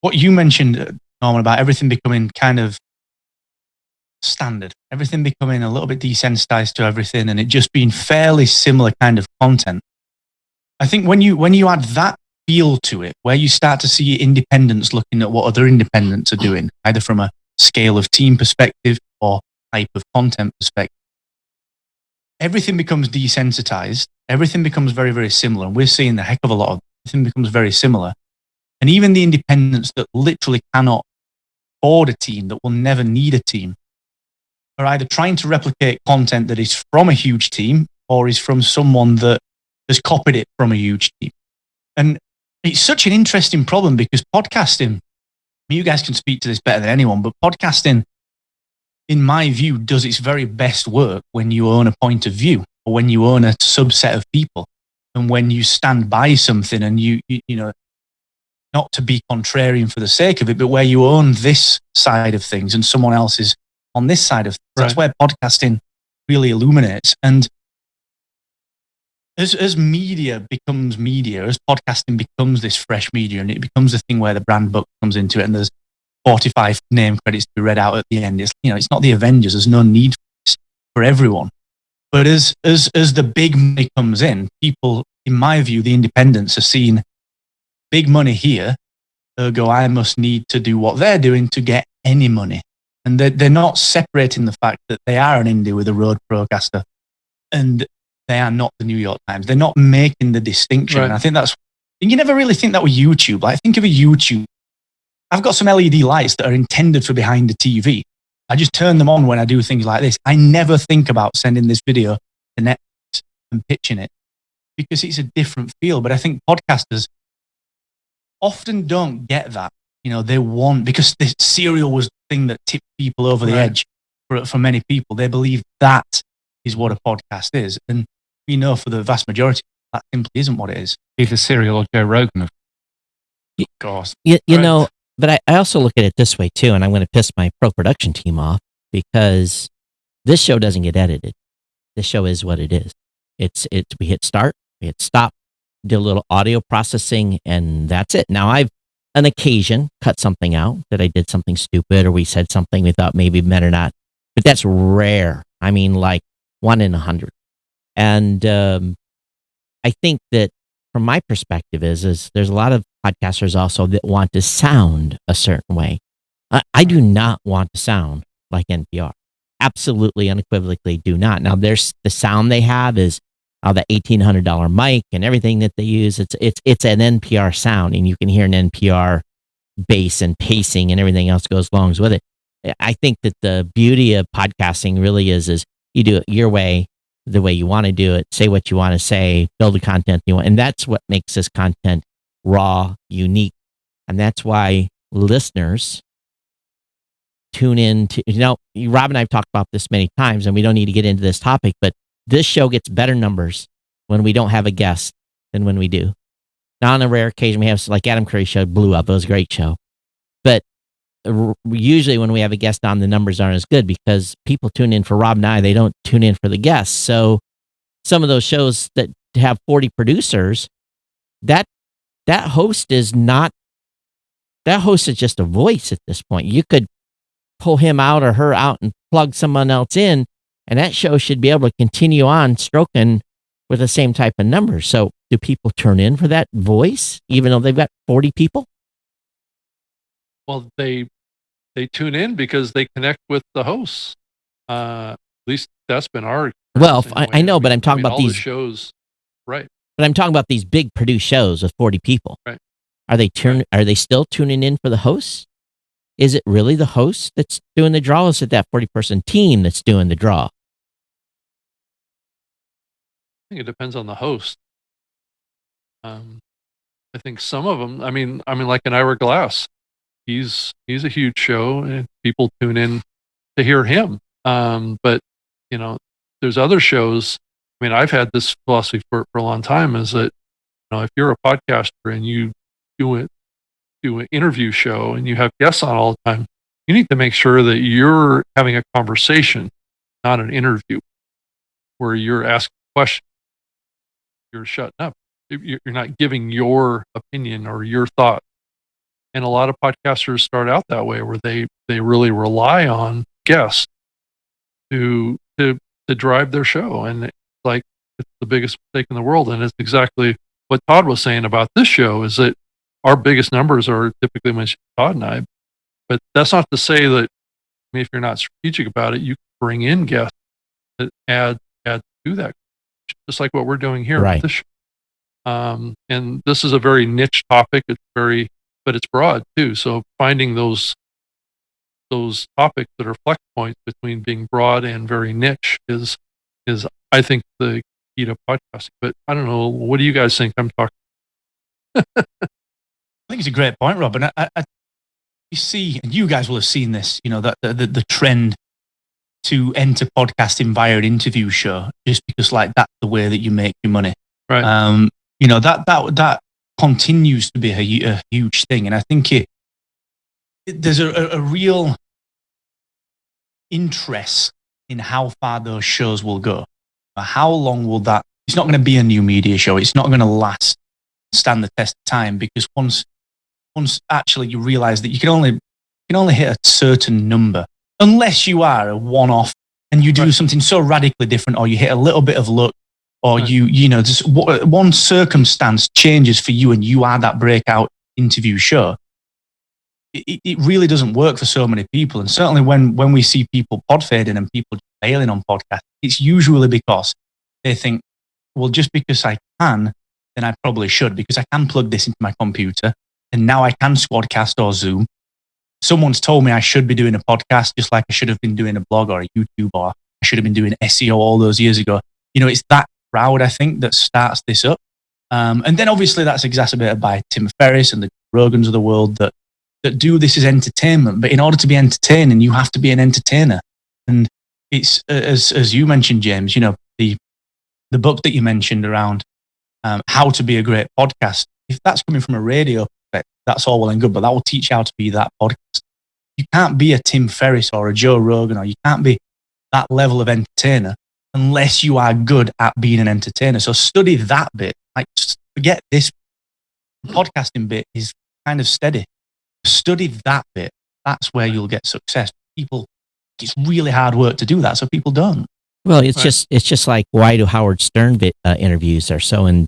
what you mentioned, Norman, about everything becoming kind of standard, everything becoming a little bit desensitized to everything, and it just being fairly similar kind of content. I think when you add that feel to it, where you start to see independents looking at what other independents are doing, either from a scale of team perspective or type of content perspective, everything becomes desensitized. Everything becomes very, very similar. And we're seeing the heck of a lot of everything becomes very similar. And even the independents that literally cannot afford a team, that will never need a team, are either trying to replicate content that is from a huge team or is from someone that has copied it from a huge team. And it's such an interesting problem because podcasting, you guys can speak to this better than anyone, but podcasting, in my view, does its very best work when you own a point of view, or when you own a subset of people, and when you stand by something and you not to be contrarian for the sake of it, but where you own this side of things and someone else is on this side of things. Right. That's where podcasting really illuminates. And as media becomes media, as podcasting becomes this fresh media, and it becomes a thing where the brand book comes into it, and there's 45 name credits to be read out at the end. It's not the Avengers. There's no need for this for everyone. But as the big money comes in, people, in my view, the independents are seeing big money here. Ergo, I must need to do what they're doing to get any money. And they're not separating the fact that they are an indie with a Rode Procaster and they are not the New York Times. They're not making the distinction. Right. And I think you never really think that with YouTube. Like, think of a YouTube. I've got some LED lights that are intended for behind the TV. I just turn them on when I do things like this. I never think about sending this video to Netflix and pitching it because it's a different feel. But I think podcasters often don't get that. they want, because the serial was the thing that tipped people over the edge for many people. They believe that is what a podcast is. And we know for the vast majority, that simply isn't what it is.
Either Serial or Joe Rogan, of
course.
You know, but I also look at it this way too, and I'm going to piss my pro production team off, because this show doesn't get edited. This show is what it is. We hit start, we hit stop, do a little audio processing, and that's it. Now I've on occasion cut something out that I did something stupid, or we said something we thought maybe meant or not, but that's rare. I mean, like 1 in 100. And I think that from my perspective is there's a lot of podcasters also that want to sound a certain way. I do not want to sound like NPR. Absolutely, unequivocally do not. Now, there's the sound they have is the $1,800 mic and everything that they use. It's an NPR sound, and you can hear an NPR bass and pacing and everything else goes along with it. I think that the beauty of podcasting really is you do it your way, the way you want to do it, say what you want to say, build the content you want. And that's what makes this content raw, unique. And that's why listeners tune in to, Rob and I have talked about this many times, and we don't need to get into this topic, but this show gets better numbers when we don't have a guest than when we do. Now, on a rare occasion, we have, like Adam Curry's show blew up. It was a great show. But usually when we have a guest on, the numbers aren't as good because people tune in for Rob and I. They don't tune in for the guests. So some of those shows that have 40 producers, that host is just a voice at this point. You could pull him out or her out and plug someone else in, and that show should be able to continue on stroking with the same type of numbers. So do people turn in for that voice, even though they've got 40 people?
Well, they tune in because they connect with the hosts. At least that's been our
experience. Well, I know, but I'm talking about these
shows, right?
But I'm talking about these big produced shows with 40 people.
Right.
Are they still tuning in for the hosts? Is it really the host that's doing the draw? Or is it that 40-person team that's doing the draw?
I think it depends on the host. I think some of them. I mean, like an Ira Glass. He's a huge show, and people tune in to hear him. But there's other shows. I mean, I've had this philosophy for a long time: is that if you're a podcaster and you do an interview show and you have guests on all the time, you need to make sure that you're having a conversation, not an interview, where you're asking questions. You're shutting up. You're not giving your opinion or your thought. And a lot of podcasters start out that way, where they really rely on guests to drive their show, and it's the biggest mistake in the world. And it's exactly what Todd was saying about this show, is that our biggest numbers are typically mentioned Todd and I. But that's not to say that, if you're not strategic about it, you can bring in guests that add to that, just like what we're doing here with this show. And this is a very niche topic. But it's broad too. So finding those topics that are flex points between being broad and very niche is I think the key to podcasting. But I don't know. What do you guys think? I'm talking.
I think it's a great point, Rob. And you see, and you guys will have seen this. That the trend to enter podcasting via an interview show, just because that's the way that you make your money.
Right.
That continues to be a huge thing, and I think there's a real interest in how far those shows will go. How long will that? It's not going to be a new media show. It's not going to stand the test of time, because once actually you realize that you can only hit a certain number, unless you are a one-off and you do something so radically different, or you hit a little bit of luck. Or just one circumstance changes for you, and you are that breakout interview show. It really doesn't work for so many people. And certainly when we see people pod fading and people failing on podcasts, it's usually because they think, well, just because I can, then I probably should, because I can plug this into my computer, and now I can Squadcast or Zoom. Someone's told me I should be doing a podcast, just like I should have been doing a blog or a YouTube, or I should have been doing SEO all those years ago. It's that crowd, I think, that starts this up. And then obviously that's exacerbated by Tim Ferriss and the Rogans of the world that that do this as entertainment. But in order to be entertaining, you have to be an entertainer. And it's as you mentioned, James. You know, the book that you mentioned around how to be a great podcast. If that's coming from a radio perspective, that's all well and good, but that will teach you how to be that podcast. You can't be a Tim Ferriss or a Joe Rogan, or you can't be that level of entertainer unless you are good at being an entertainer. So study that bit. Like, just forget this podcasting bit is kind of steady. Study that bit. That's where you'll get success. People, it's really hard work to do that, so people don't.
Well, it's just like, why do Howard Stern interviews are so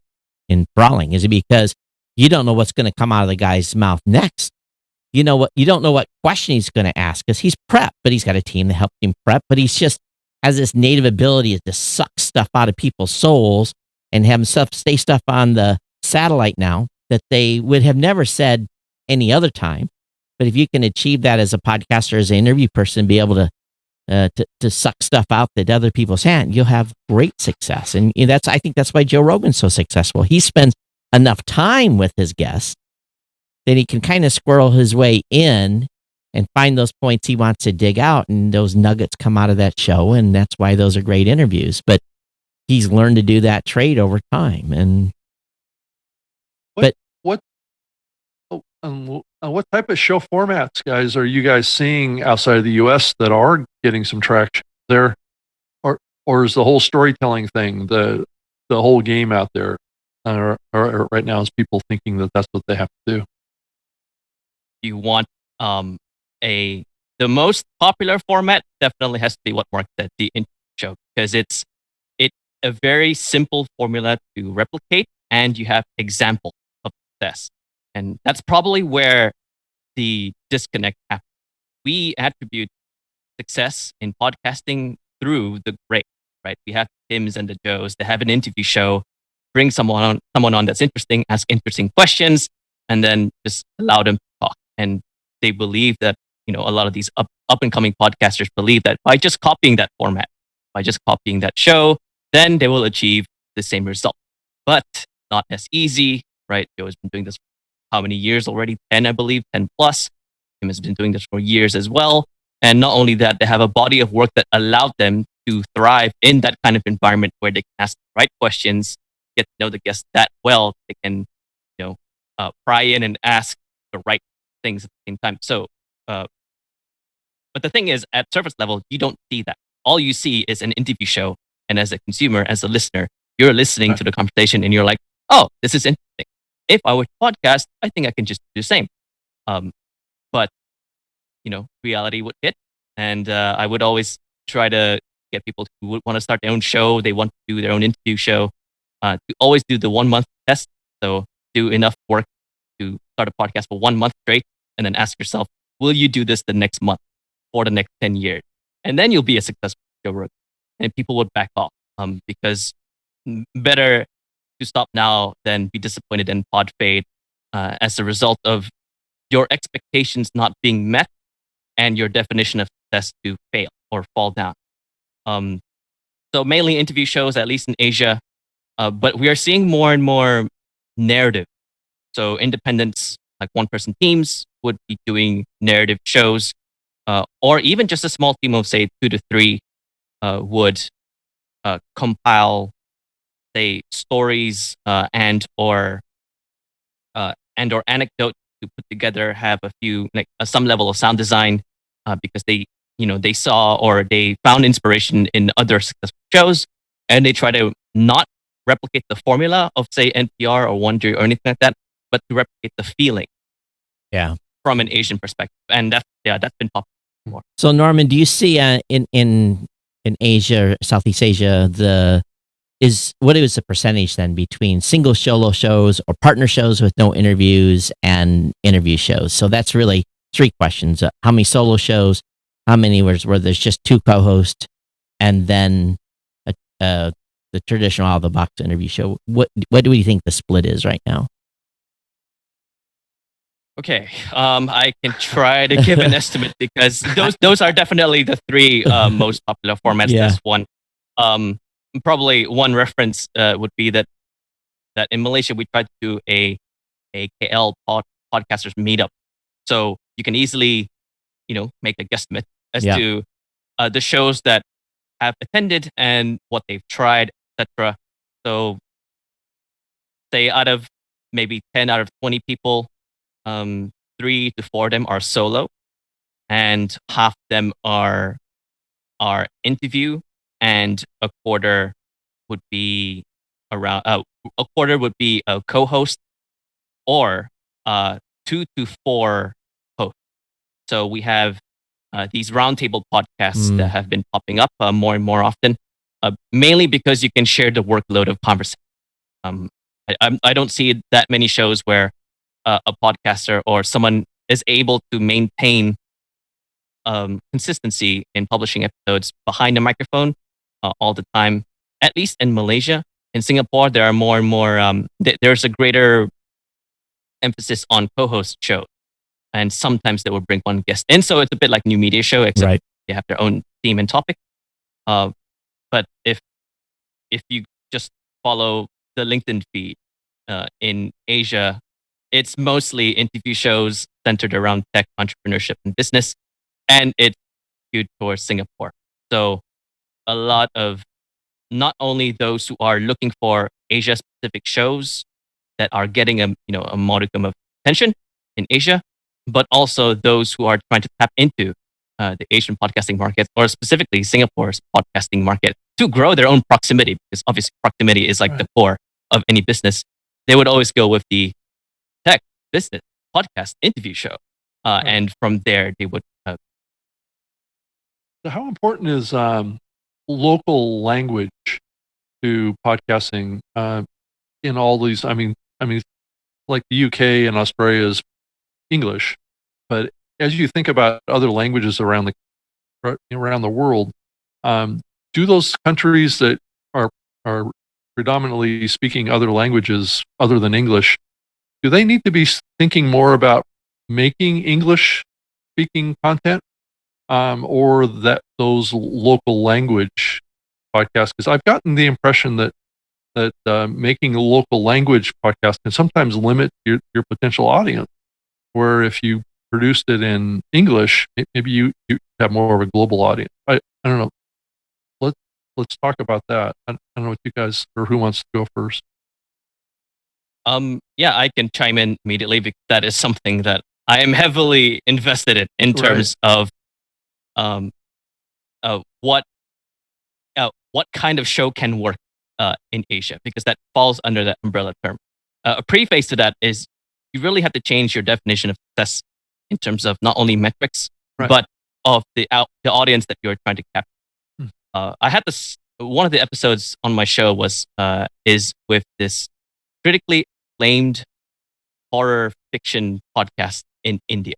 enthralling? Is it because you don't know what's going to come out of the guy's mouth next? You don't know what question he's going to ask, because he's prepped, but he's got a team to help him prep. But he's just has this native ability to suck stuff out of people's souls and have them say stuff on the satellite now that they would have never said any other time. But if you can achieve that as a podcaster, as an interview person, be able to suck stuff out that other people's hand, you'll have great success. And I think that's why Joe Rogan's so successful. He spends enough time with his guests that he can kind of squirrel his way in and find those points he wants to dig out, and those nuggets come out of that show, and that's why those are great interviews. But he's learned to do that trade over time. And
what type of show formats, guys, are you guys seeing outside of the U.S. that are getting some traction there, or is the whole storytelling thing the whole game out there? Or right now is people thinking that that's what they have to do?
You want the most popular format definitely has to be what Mark said, the interview show, because it's a very simple formula to replicate, and you have examples of success. And that's probably where the disconnect happens. We attribute success in podcasting through the great, right? We have Tims and the Joes. They have an interview show, bring someone on that's interesting, ask interesting questions, and then just allow them to talk. And they believe that, a lot of these up and coming podcasters believe that by just copying that format, by just copying that show, then they will achieve the same result. But not as easy, right? Joe has been doing this for how many years already? 10, I believe, 10 plus. Tim has been doing this for years as well. And not only that, they have a body of work that allowed them to thrive in that kind of environment where they can ask the right questions, get to know the guests that well. They can, pry in and ask the right things at the same time. So, but the thing is, at surface level, you don't see that. All you see is an interview show. And as a consumer, as a listener, you're listening to the conversation and you're like, oh, this is interesting. If I were to podcast, I think I can just do the same. But, reality would hit. And I would always try to get people who would want to start their own show. They want to do their own interview show, to always do the 1 month test. So do enough work to start a podcast for 1 month straight, and then ask yourself, will you do this the next month for the next 10 years? And then you'll be a successful Joe Rogan. And people would back off, because better to stop now than be disappointed and pod fade as a result of your expectations not being met and your definition of success to fail or fall down. So mainly interview shows, at least in Asia, but we are seeing more and more narrative. So independents, like one-person teams, would be doing narrative shows, or even just a small team of, say, 2 to 3 would compile, say, stories and or anecdote to put together, have a few, like some level of sound design, because they saw or they found inspiration in other successful shows, and they try to not replicate the formula of, say, NPR or Wondery or anything like that, but to replicate the feeling.
Yeah.
From an Asian perspective, and that's been popular more.
So Norman, do you see in Asia, Southeast Asia, what is the percentage then between single solo shows or partner shows with no interviews and interview shows? So that's really 3 questions. How many solo shows? How many where there's just 2 co-hosts? And then the traditional out of the box interview show. What do we think the split is right now?
Okay, I can try to give an estimate, because those are definitely the 3 most popular formats.
Yeah.
This one, probably one reference would be that in Malaysia we tried to do a KL podcasters meetup. So you can easily, make a guesstimate as
Yeah.
to the shows that have attended and what they've tried, etc. So, say out of maybe 10 out of 20 people, 3 to 4 of them are solo, and half of them are interview, and a quarter would be a co-host, or 2 to 4 hosts. So we have these roundtable podcasts that have been popping up more and more often, mainly because you can share the workload of conversation. I don't see that many shows where a podcaster or someone is able to maintain consistency in publishing episodes behind the microphone all the time. At least in Malaysia, in Singapore, there are more and more. There's a greater emphasis on co-host shows, and sometimes they will bring one guest in. So it's a bit like New Media Show, except
Right.
they have their own theme and topic. But if you just follow the LinkedIn feed in Asia, it's mostly interview shows centered around tech, entrepreneurship, and business, and it's skewed towards Singapore. So a lot of not only those who are looking for Asia-specific shows that are getting a modicum of attention in Asia, but also those who are trying to tap into the Asian podcasting market, or specifically Singapore's podcasting market, to grow their own proximity, because obviously proximity is like the core of any business. They would always go with the tech, business, podcast, interview show. And from there, they would.
So how important is local language to podcasting in all these? I mean, like the UK and Australia is English, but as you think about other languages around the world, do those countries that are predominantly speaking other languages other than English, do they need to be thinking more about making English speaking content, or that those local language podcasts? Because I've gotten the impression that making a local language podcast can sometimes limit your potential audience, where if you produced it in English, maybe you have more of a global audience. I don't know. Let's talk about that. I don't know what you guys, or who wants to go first.
Yeah, I can chime in immediately, because that is something that I am heavily invested in terms of what kind of show can work in Asia, because that falls under that umbrella term. A preface to that is you really have to change your definition of success in terms of not only metrics, but of the audience that you're trying to capture. I had one of the episodes on my show is with this critically acclaimed horror fiction podcast in India.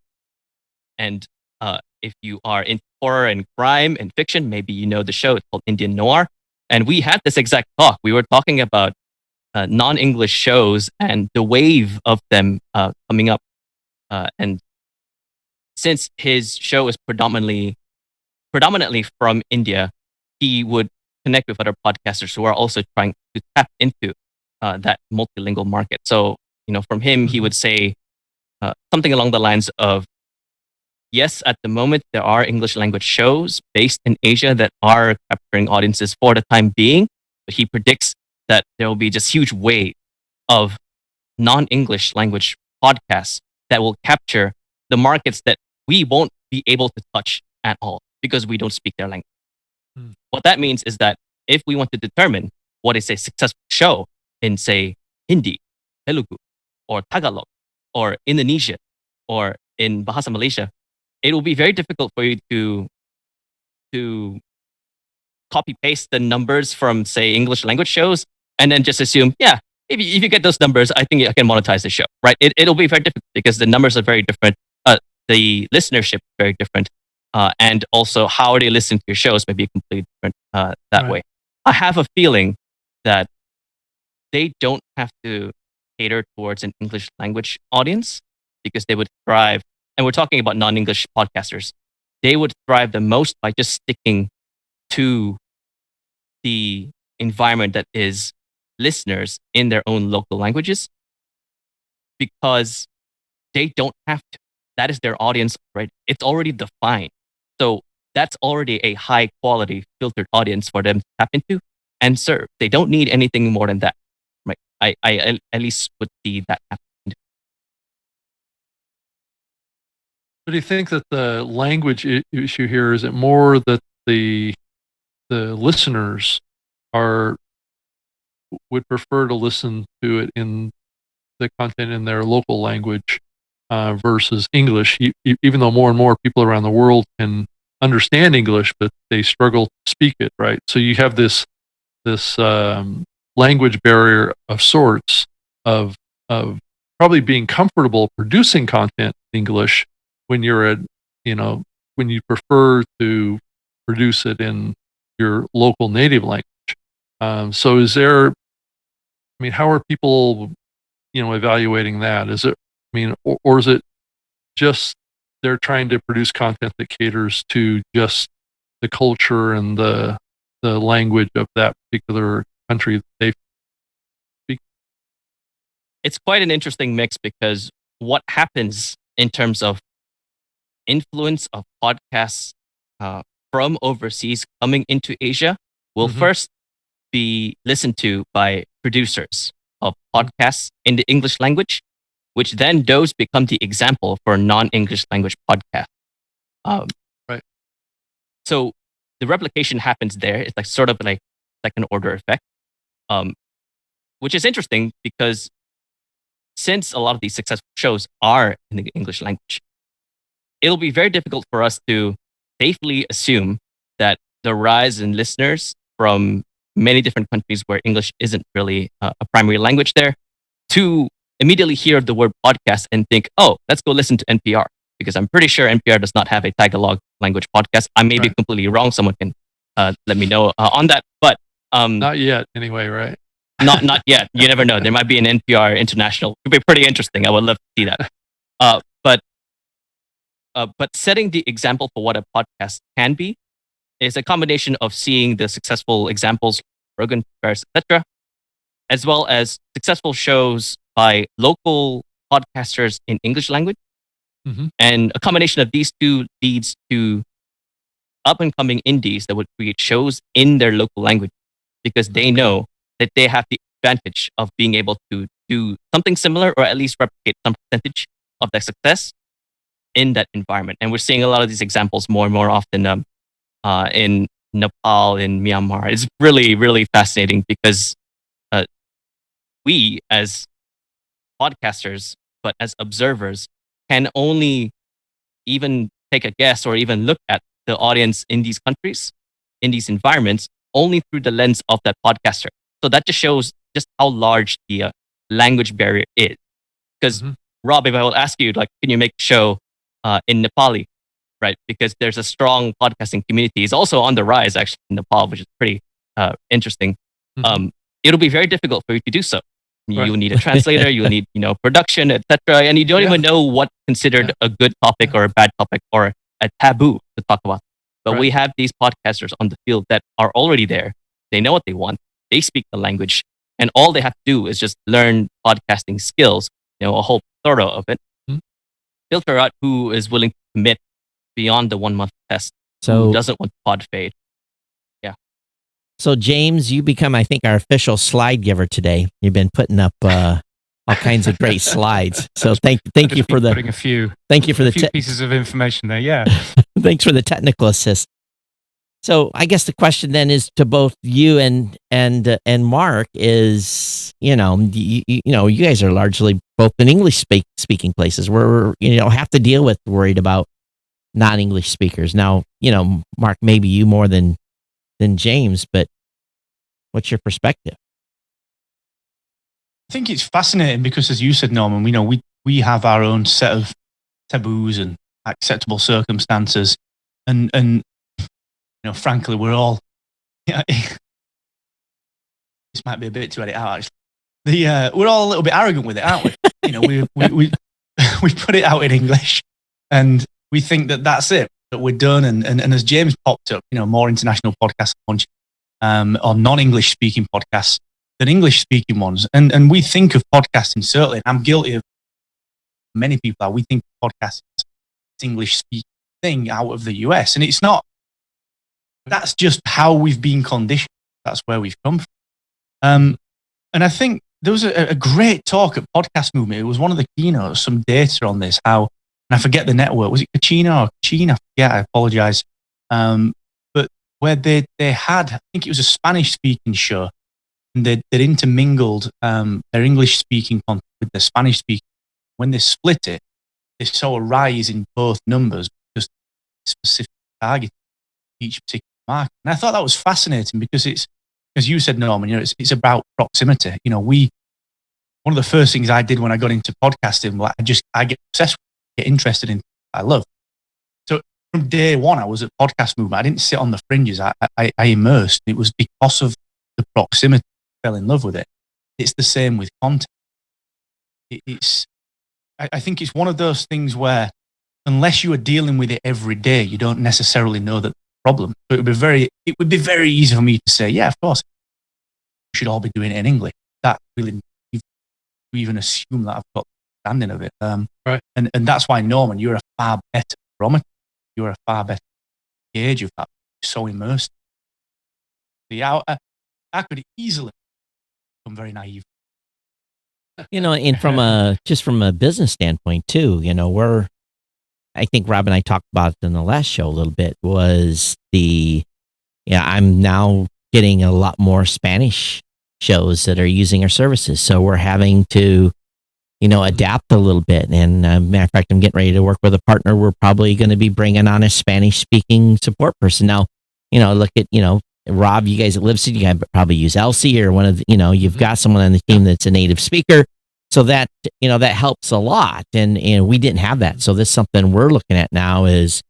And if you are in horror and crime and fiction, maybe you know the show. It's called Indian Noir. And we had this exact talk. We were talking about non-English shows and the wave of them coming up. And since his show is predominantly from India, he would connect with other podcasters who are also trying to tap into that multilingual market. So, from him, he would say something along the lines of, yes, at the moment, there are English language shows based in Asia that are capturing audiences for the time being, but he predicts that there will be just huge wave of non-English language podcasts that will capture the markets that we won't be able to touch at all because we don't speak their language. What that means is that if we want to determine what is a successful show in, say, Hindi, Telugu, or Tagalog, or Indonesia, or in Bahasa Malaysia, it will be very difficult for you to copy paste the numbers from, say, English language shows and then just assume, yeah, if you get those numbers, I think I can monetize the show, right? It'll be very difficult because the numbers are very different. The listenership is very different. And also how they listen to your shows may be completely different that way. I have a feeling that they don't have to cater towards an English language audience because they would thrive. And we're talking about non-English podcasters. They would thrive the most by just sticking to the environment that is listeners in their own local languages, because they don't have to. that is their audience, right? It's already defined. So that's already a high quality filtered audience for them to tap into and serve. They don't need anything more than that, right? I at least would see that happen.
But do you think that the language issue here, is it more that the listeners would prefer to listen to it in the content in their local language versus English, even though more and more people around the world can understand English, but they struggle to speak it, right? So you have this language barrier of sorts of probably being comfortable producing content in English when when you prefer to produce it in your local native language. So is there, how are people, evaluating that? Is it, or is it just they're trying to produce content that caters to just the culture and the language of that particular country that they speak?
It's quite an interesting mix, because what happens in terms of influence of podcasts from overseas coming into Asia will first be listened to by producers of podcasts in the English language, which then those become the example for non-English language podcasts.
Right.
So the replication happens there. It's like sort of like second order effect, which is interesting because since a lot of these successful shows are in the English language, it'll be very difficult for us to safely assume that the rise in listeners from many different countries where English isn't really a primary language there to immediately hear the word podcast and think, oh, let's go listen to NPR, because I'm pretty sure NPR does not have a Tagalog language podcast. I may be completely wrong. Someone can let me know on that. But
not yet, anyway, right?
not yet. You never know. There might be an NPR international. It would be pretty interesting. I would love to see that. But setting the example for what a podcast can be is a combination of seeing the successful examples, Rogan, Ferris, etc., as well as successful shows by local podcasters in English language. And a combination of these two leads to up-and-coming indies that would create shows in their local language, because they know that they have the advantage of being able to do something similar, or at least replicate some percentage of their success in that environment. And we're seeing a lot of these examples more and more often in Nepal, in Myanmar. It's really, really fascinating, because we as podcasters, but as observers, can only even take a guess or even look at the audience in these countries, in these environments, only through the lens of that podcaster. So that just shows just how large the language barrier is. Because Rob, if I will ask you, like, can you make a show in Nepali, right? Because there's a strong podcasting community. It's also on the rise, actually, in Nepal, which is pretty interesting. It'll be very difficult for you to do so. You'll need a translator, you'll need, production, etc. And you don't even know what's considered a good topic or a bad topic or a taboo to talk about. But we have these podcasters on the field that are already there. They know what they want. They speak the language. And all they have to do is just learn podcasting skills, a whole thorough of it. Filter out who is willing to commit beyond the 1 month test.
So
who doesn't want to pod fade.
So James, you become, I think, our official slide giver today. You've been putting up all kinds of great slides. So thank you for
putting a few pieces of information there. Yeah.
Thanks for the technical assist. So I guess the question then is to both you and Mark is, you guys are largely both in English speaking places where you don't have to deal with worried about non-English speakers. Now, Mark, maybe you more than James, but what's your perspective?
I think it's fascinating because, as you said, Norman, we have our own set of taboos and acceptable circumstances, and frankly, we're all. This might be a bit to edit out, actually. We're all a little bit arrogant with it, aren't we? we put it out in English, and we think that that's it. That we're done, and as James popped up, more international podcasts launch, or non-English speaking podcasts than English speaking ones, and we think of podcasting, certainly, and I'm guilty of many people we think of podcasting as English speaking thing out of the US. And it's not, that's just how we've been conditioned. That's where we've come from. And I think there was a great talk at Podcast Movement. It was one of the keynotes, some data on this, how, and I forget the network, was it Kachina or Kachina? I forget, I apologize. But where they had, I think it was a Spanish speaking show, and they'd intermingled their English speaking content with their Spanish speaking. When they split it, they saw a rise in both numbers because specific target each particular market. And I thought that was fascinating because it's, as you said, Norman, it's about proximity. One of the first things I did when I got into podcasting, I get obsessed with it, get interested in what I love. So from day one, I was at Podcast Movement. I didn't sit on the fringes. I immersed. It was because of the proximity. I fell in love with it. It's the same with content. I think it's one of those things where unless you are dealing with it every day, you don't necessarily know that problem. But it would be very easy for me to say, yeah, of course, we should all be doing it in English. That really, you even assume that I've got the understanding of it.
Right.
And that's why, Norman, you're a far better barometer. You're a far better gauge of that. You're so immersed. Yeah, I could easily become very naive.
And from a business standpoint too, I think Rob and I talked about it in the last show a little bit, was I'm now getting a lot more Spanish shows that are using our services. So we're having to, adapt a little bit. And matter of fact, I'm getting ready to work with a partner. We're probably going to be bringing on a Spanish speaking support person. Now, look at, Rob, you guys at Libsyn, you guys probably use Elsie or one of the, you've got someone on the team that's a native speaker. So that, that helps a lot. And we didn't have that. So this is something we're looking at now is,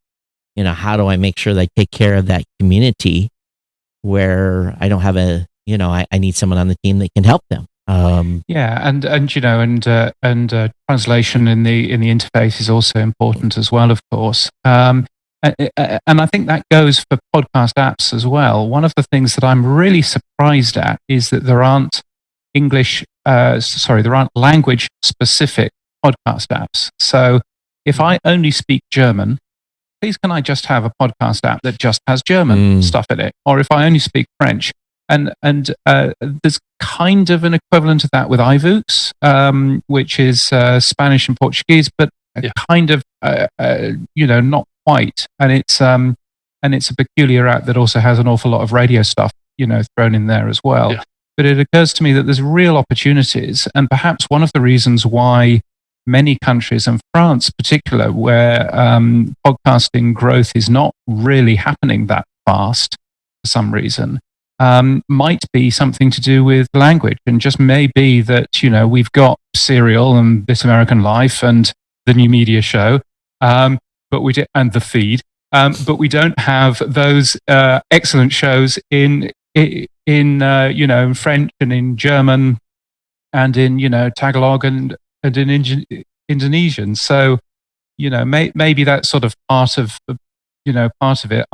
how do I make sure that I take care of that community where I don't have I need someone on the team that can help them.
And translation in the interface is also important as well, of course. And I think that goes for podcast apps as well. One of the things that I'm really surprised at is that there aren't language specific podcast apps. So if I only speak German, please can I just have a podcast app that just has German stuff in it? Or if I only speak French, and there's kind of an equivalent of that with iVoox, which is Spanish and Portuguese, but kind of not quite. And it's a peculiar app that also has an awful lot of radio stuff thrown in there as well. Yeah. But it occurs to me that there's real opportunities, and perhaps one of the reasons why many countries, and France in particular, where podcasting growth is not really happening that fast for some reason, might be something to do with language. And just may be that, we've got Serial and This American Life and the New Media Show, and the feed, but we don't have those excellent shows in French and in German and in Tagalog and in Indonesian. So maybe that's sort of part of it.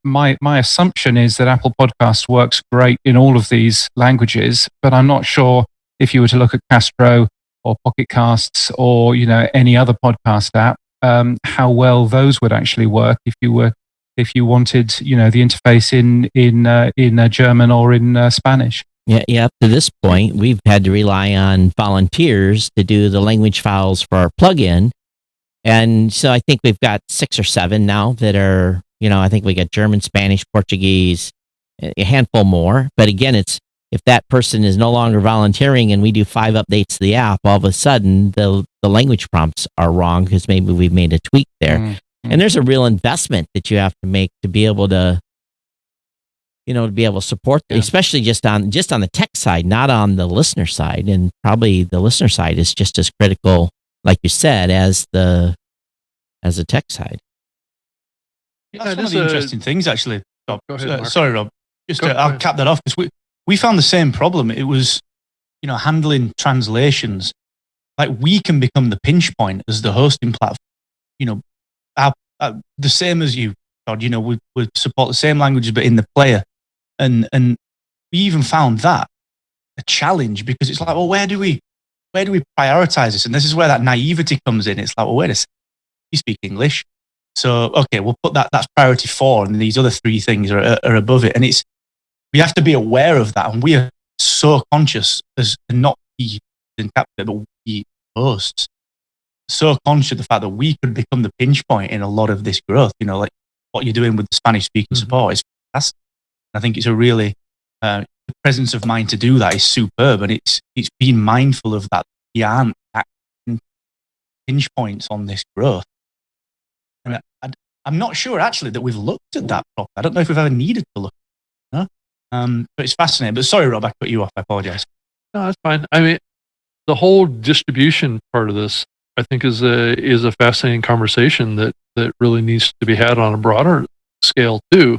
My assumption is that Apple Podcasts works great in all of these languages, but I'm not sure if you were to look at Castro or Pocket Casts or any other podcast app, how well those would actually work if you wanted the interface in German or in Spanish.
Yeah. Up to this point, we've had to rely on volunteers to do the language files for our plugin. And so I think we've got 6 or 7 now that are, I think we got German, Spanish, Portuguese, a handful more. But again, it's if that person is no longer volunteering and we do 5 updates to the app, all of a sudden the language prompts are wrong because maybe we've made a tweak there. Mm-hmm. And there's a real investment that you have to make to be able to, support, especially just on the tech side, not on the listener side. And probably the listener side is just as critical, like you said, as the tech side.
That's one of the interesting things, actually. Rob.
Go ahead, Mark.
Sorry, Rob. I'll cap that off because we found the same problem. It was, handling translations. Like we can become the pinch point as the hosting platform. The same as you, Todd. We support the same languages, but in the player, and we even found that a challenge because it's like, well, where do we prioritize this? And this is where that naivety comes in. It's like, well, wait a second. you speak English. So, okay, we'll put that's priority 4, and these other 3 things are above it. And we have to be aware of that. And we are so conscious as not we in Captivate, but we hosts, so conscious of the fact that we could become the pinch point in a lot of this growth. Like what you're doing with the Spanish speaking support is fantastic. I think it's a really, the presence of mind to do that is superb. And it's being mindful of that. We aren't pinch points on this growth. And I'm not sure actually that we've looked at that properly. I don't know if we've ever needed to look at it. But it's fascinating. But sorry, Rob, I cut you off. I apologize.
No, that's fine. I mean, the whole distribution part of this, I think, is a fascinating conversation that really needs to be had on a broader scale too,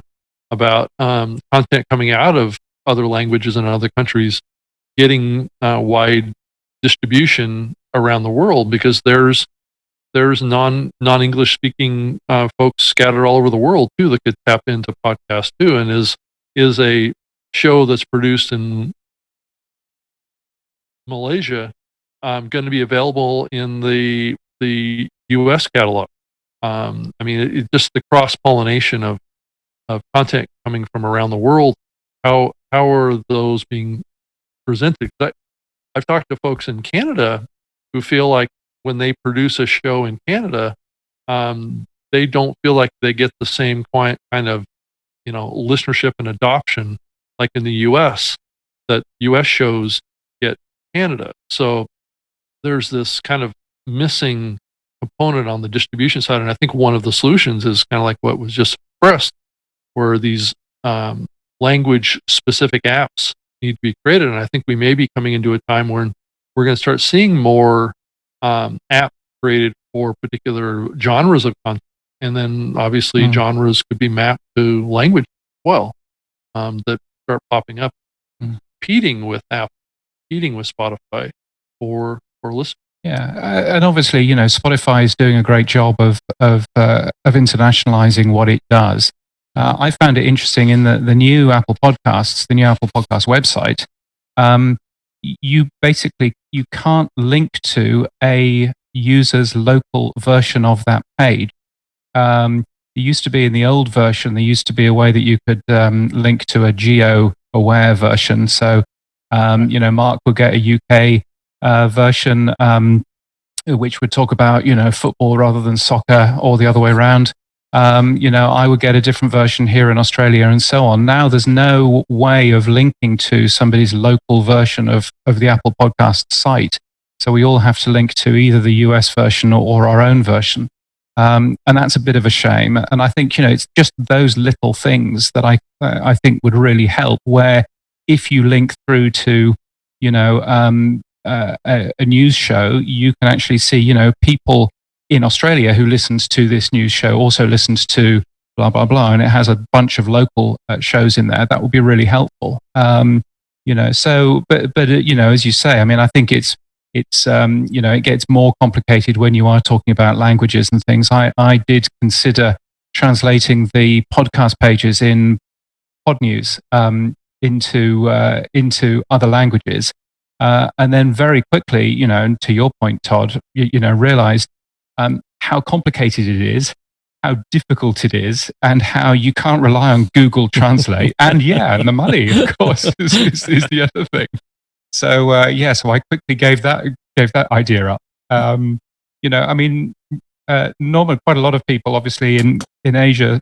about content coming out of other languages and other countries getting wide distribution around the world, because there's non-English speaking folks scattered all over the world too that could tap into podcast too, and is a show that's produced in Malaysia going to be available in the U.S. catalog. I mean, just the cross-pollination of content coming from around the world. How are those being presented? I've talked to folks in Canada who feel like when they produce a show in Canada, they don't feel like they get the same kind of, listenership and adoption like in the U.S. that U.S. shows get Canada. So there's this kind of missing component on the distribution side, and I think one of the solutions is kind of like what was just expressed, where these language-specific apps need to be created. And I think we may be coming into a time when we're going to start seeing more apps created for particular genres of content, and then obviously genres could be mapped to language as well, that start popping up, competing with Apple, competing with Spotify for listeners.
Yeah, and obviously, Spotify is doing a great job of internationalizing what it does. I found it interesting in the new Apple Podcasts, the new Apple Podcast website. You can't link to a user's local version of that page. It used to be in the old version, there used to be a way that you could link to a geo-aware version. So, Mark would get a UK version, which would talk about, football rather than soccer, or the other way around. I would get a different version here in Australia, and so on. Now there's no way of linking to somebody's local version of the Apple Podcast site. So we all have to link to either the US version or our own version. And that's a bit of a shame. And I think, it's just those little things that I think would really help, where if you link through to, a news show, you can actually see, people in Australia who listens to this news show also listens to blah, blah, blah, and it has a bunch of local shows in there. That would be really helpful. But as you say, I mean, I think it gets more complicated when you are talking about languages and things. I did consider translating the podcast pages in PodNews into other languages. And then very quickly, to your point, Todd, realized how complicated it is, how difficult it is, and how you can't rely on Google Translate. And the money, of course, is the other thing. So so I quickly gave that idea up. Norman, quite a lot of people, obviously in Asia,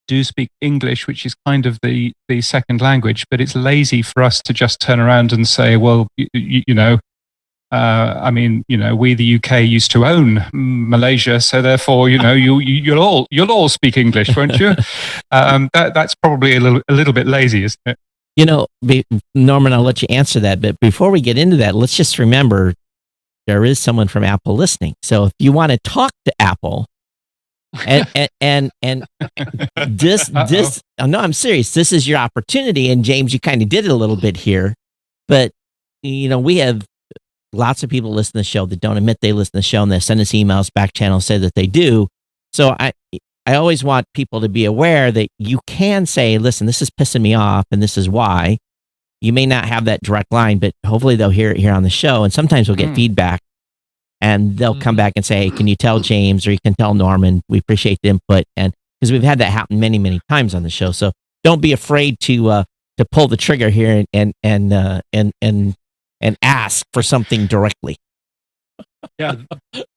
do speak English, which is kind of the second language, but it's lazy for us to just turn around and say, well, we the UK used to own Malaysia, so therefore, you'll all speak English, won't you? That's probably a little bit lazy, isn't it?
Norman, I'll let you answer that, but before we get into that, let's just remember there is someone from Apple listening. So if you want to talk to Apple, and this no, I'm serious. This is your opportunity, and James, you kind of did it a little bit here, but we have lots of people listen to the show that don't admit they listen to the show, and they send us emails, back channels, say that they do. So I always want people to be aware that you can say, listen, this is pissing me off, and this is why. You may not have that direct line, but hopefully they'll hear it here on the show, and sometimes we'll get feedback. and they'll come back and say, "Hey, can you tell James or you can tell Norman? We appreciate the input." And because we've had that happen many, many times on the show, so don't be afraid to pull the trigger here and ask for something directly.
Yeah,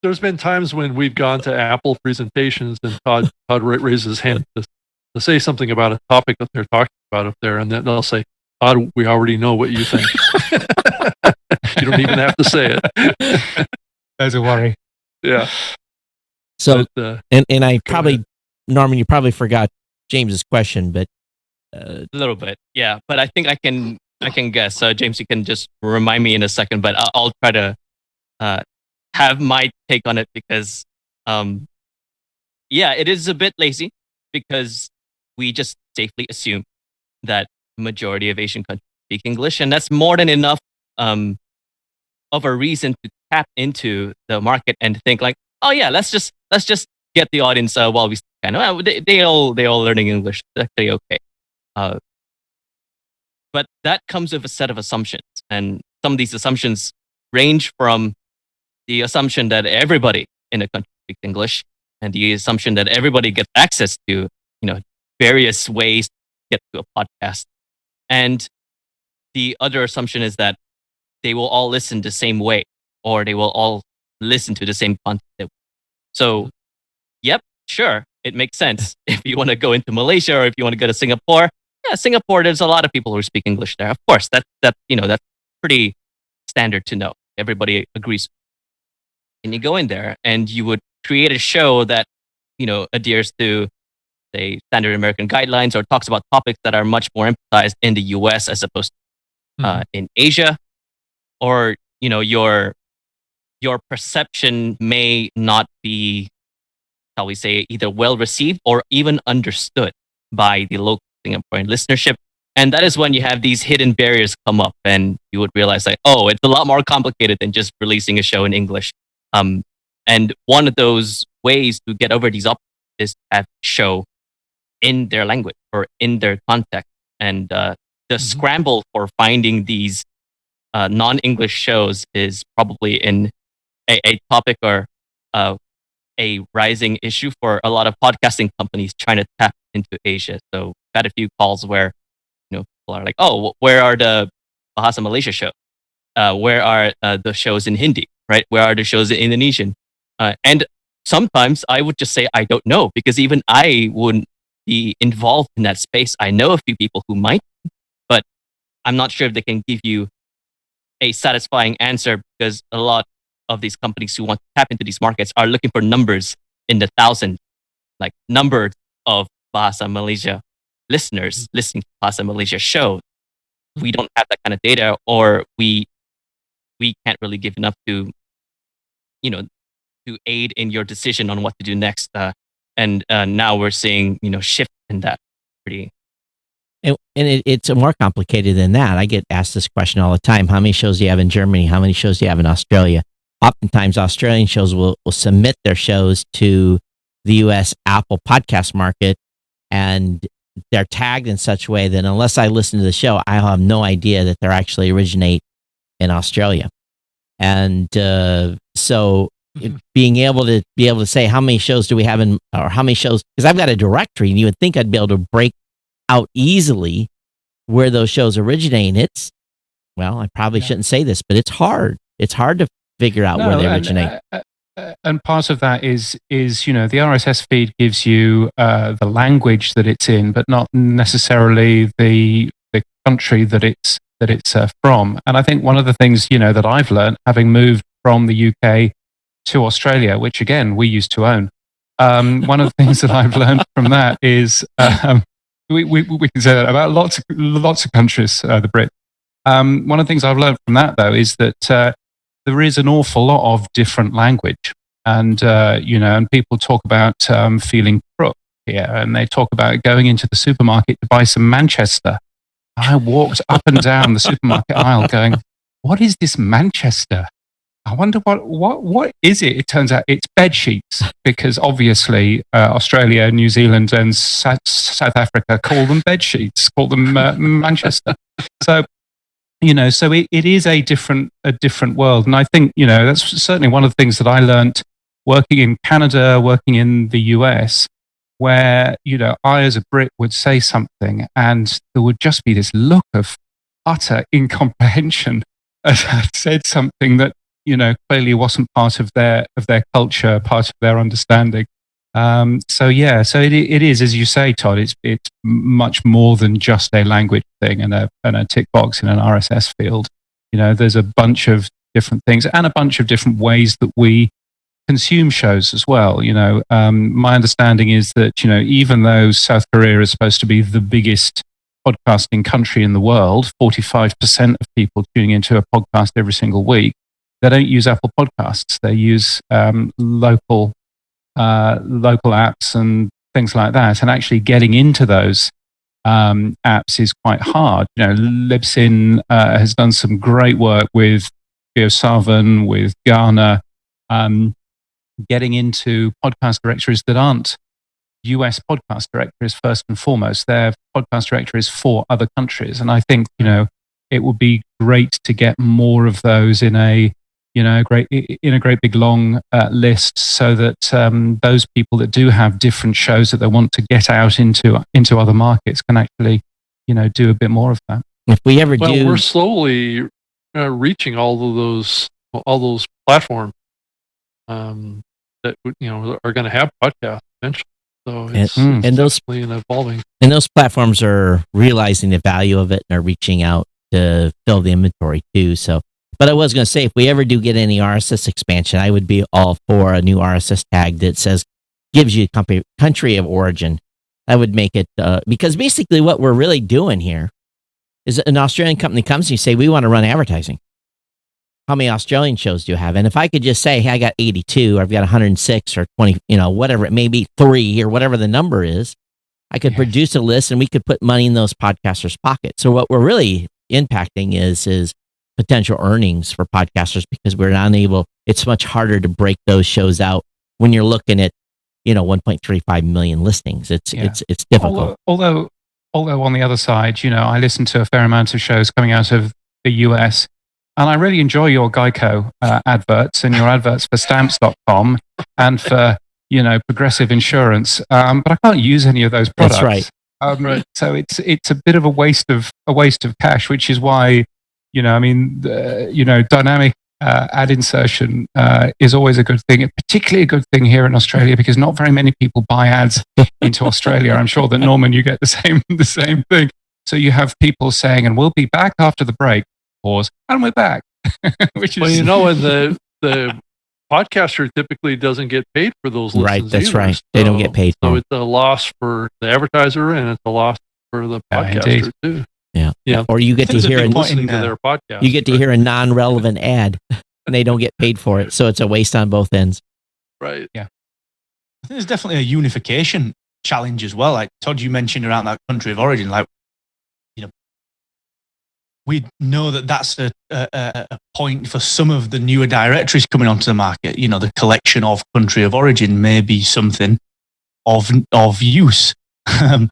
there's been times when we've gone to Apple presentations and Todd raises his hand to say something about a topic that they're talking about up there, and then they'll say, "Todd, we already know what you think." You don't even have to say it.
There's a worry.
Yeah.
So, and I probably, Norman, you probably forgot James's question, but
a little bit, yeah. But I think I can guess. James, you can just remind me in a second, but I'll try to have my take on it because, yeah, it is a bit lazy because we just safely assume that majority of Asian countries speak English, and that's more than enough of a reason to tap into the market and think like, oh yeah, let's just get the audience while we can. They all learning English. That's actually okay. But that comes with a set of assumptions, and some of these assumptions range from the assumption that everybody in a country speaks English, and the assumption that everybody gets access to, various ways to get to a podcast, and the other assumption is that they will all listen the same way, or they will all listen to the same content. So, yep, sure, it makes sense if you want to go into Malaysia or if you want to go to Singapore. Yeah, Singapore, there's a lot of people who speak English there. Of course, that's pretty standard to know. Everybody agrees. And you go in there and you would create a show that, adheres to, say, standard American guidelines or talks about topics that are much more emphasized in the US as opposed to in Asia. Or, your perception may not be, shall we say, either well received or even understood by the local Singaporean listenership. And that is when you have these hidden barriers come up and you would realize like, oh, it's a lot more complicated than just releasing a show in English. And one of those ways to get over these obstacles is to have a show in their language or in their context. And the scramble for finding these non-English shows is probably in a topic or a rising issue for a lot of podcasting companies trying to tap into Asia. So I've had a few calls where people are like, "Oh, where are the Bahasa Malaysia shows? Where are the shows in Hindi? Right? Where are the shows in Indonesian?" And sometimes I would just say I don't know because even I wouldn't be involved in that space. I know a few people who might, but I'm not sure if they can give you a satisfying answer because a lot of these companies who want to tap into these markets are looking for numbers in the thousands, like numbers of Bahasa Malaysia listeners listening to Bahasa Malaysia shows. We don't have that kind of data, or we can't really give enough to, to aid in your decision on what to do next. And now we're seeing, shift in that pretty.
And it's more complicated than that. I get asked this question all the time. How many shows do you have in Germany? How many shows do you have in Australia? Oftentimes, Australian shows will submit their shows to the U.S. Apple podcast market, and they're tagged in such a way that unless I listen to the show, I have no idea that they're actually originate in Australia. And so being able to say how many shows do we have in, or how many shows, because I've got a directory, and you would think I'd be able to break out easily where those shows originate. And well, I probably shouldn't say this, but it's hard. It's hard to figure out where they originate.
And part of that is the RSS feed gives you the language that it's in, but not necessarily the country that it's from. And I think one of the things that I've learned, having moved from the UK to Australia, which again we used to own, one of the things that I've learned from that is we can say that about lots of countries, the Brits. One of the things I've learned from that though is that there is an awful lot of different language, and and people talk about feeling crook here, and they talk about going into the supermarket to buy some Manchester. I walked up and down the supermarket aisle, going, "What is this Manchester? I wonder what is it?" It turns out it's bed sheets, because obviously Australia, New Zealand, and South Africa call them bed sheets, call them Manchester. So So it is a different world. And I think, that's certainly one of the things that I learned working in Canada, working in the US, where, I as a Brit would say something and there would just be this look of utter incomprehension as I said something that, clearly wasn't part of their culture, part of their understanding. So it is, as you say, Todd, it's much more than just a language thing and a tick box in an RSS field. There's a bunch of different things and a bunch of different ways that we consume shows as well. My understanding is that, even though South Korea is supposed to be the biggest podcasting country in the world, 45% of people tuning into a podcast every single week, they don't use Apple Podcasts. They use local apps and things like that. And actually getting into those apps is quite hard. Libsyn has done some great work with GeoSavan, with Ghana, getting into podcast directories that aren't US podcast directories first and foremost. Their podcast directories for other countries. And I think, it would be great to get more of those in a great big long list, so that those people that do have different shows that they want to get out into other markets can actually, do a bit more of that.
If we ever do,
we're slowly reaching all those platforms that are going to have podcasts eventually. So it's
and those
evolving.
And those platforms are realizing the value of it and are reaching out to fill the inventory too. So. But I was going to say, if we ever do get any RSS expansion, I would be all for a new RSS tag that gives you country of origin. I would make it, because basically what we're really doing here is an Australian company comes and you say, we want to run advertising. How many Australian shows do you have? And if I could just say, hey, I got 82, or I've got 106 or 20, whatever it may be, 3 or whatever the number is, I could produce a list and we could put money in those podcasters' pockets. So what we're really impacting is potential earnings for podcasters, because we're not able, it's much harder to break those shows out when you're looking at, 1.35 million listings. It's difficult.
Although on the other side, I listen to a fair amount of shows coming out of the US, and I really enjoy your Geico adverts and your adverts for stamps.com and for, Progressive Insurance. But I can't use any of those products.
That's right.
Right.
So it's a bit of a waste of cash, which is why, dynamic ad insertion is always a good thing, particularly a good thing here in Australia, because not very many people buy ads into Australia. I'm sure that, Norman, you get the same thing. So you have people saying, and we'll be back after the break, pause, and we're back. Which is,
and the podcaster typically doesn't get paid for those listens.
Right, that's
either.
right. They don't get paid.
So it's a loss for the advertiser and it's a loss for the podcaster too.
Yeah. Or you get to hear
listening to their podcast.
You get to hear a non-relevant ad and they don't get paid for it. So it's a waste on both ends.
Right.
Yeah. I think there's definitely a unification challenge as well. Like Todd, you mentioned around that country of origin, we know that that's a point for some of the newer directories coming onto the market. The collection of country of origin may be something of use. And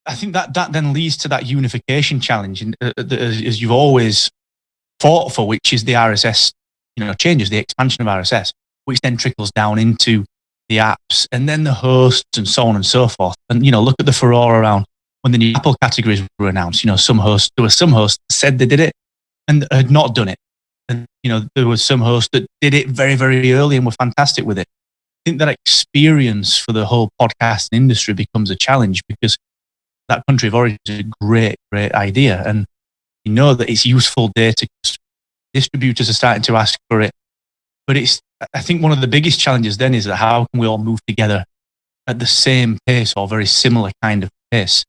I think that then leads to that unification challenge, as you've always fought for, which is the RSS, changes, the expansion of RSS, which then trickles down into the apps and then the hosts and so on and so forth. And, look at the furore around when the new Apple categories were announced. There were some hosts that said they did it and had not done it. And, there was some hosts that did it very, very early and were fantastic with it. I think that experience for the whole podcasting industry becomes a challenge, because that country of origin is a great, great idea. And that it's useful data. Distributors are starting to ask for it. But I think one of the biggest challenges then is that how can we all move together at the same pace or very similar kind of pace?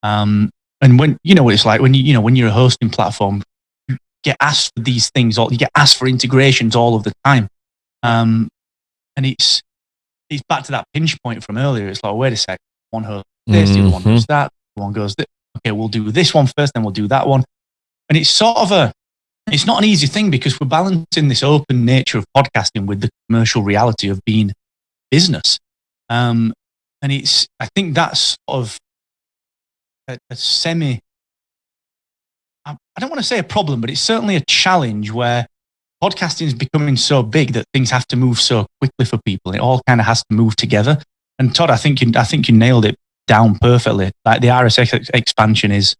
And when, what it's like when you're a hosting platform, you get asked for these things, you get asked for integrations all of the time. And it's back to that pinch point from earlier. It's like, wait a sec, one host this, the other one does that, the one goes this. Okay, we'll do this one first, then we'll do that one. And it's sort of it's not an easy thing, because we're balancing this open nature of podcasting with the commercial reality of being business. And I think that's sort of a semi I don't want to say a problem, but it's certainly a challenge where podcasting is becoming so big that things have to move so quickly for people. It all kind of has to move together. And Todd, I think you nailed it down perfectly. Like the RSS expansion is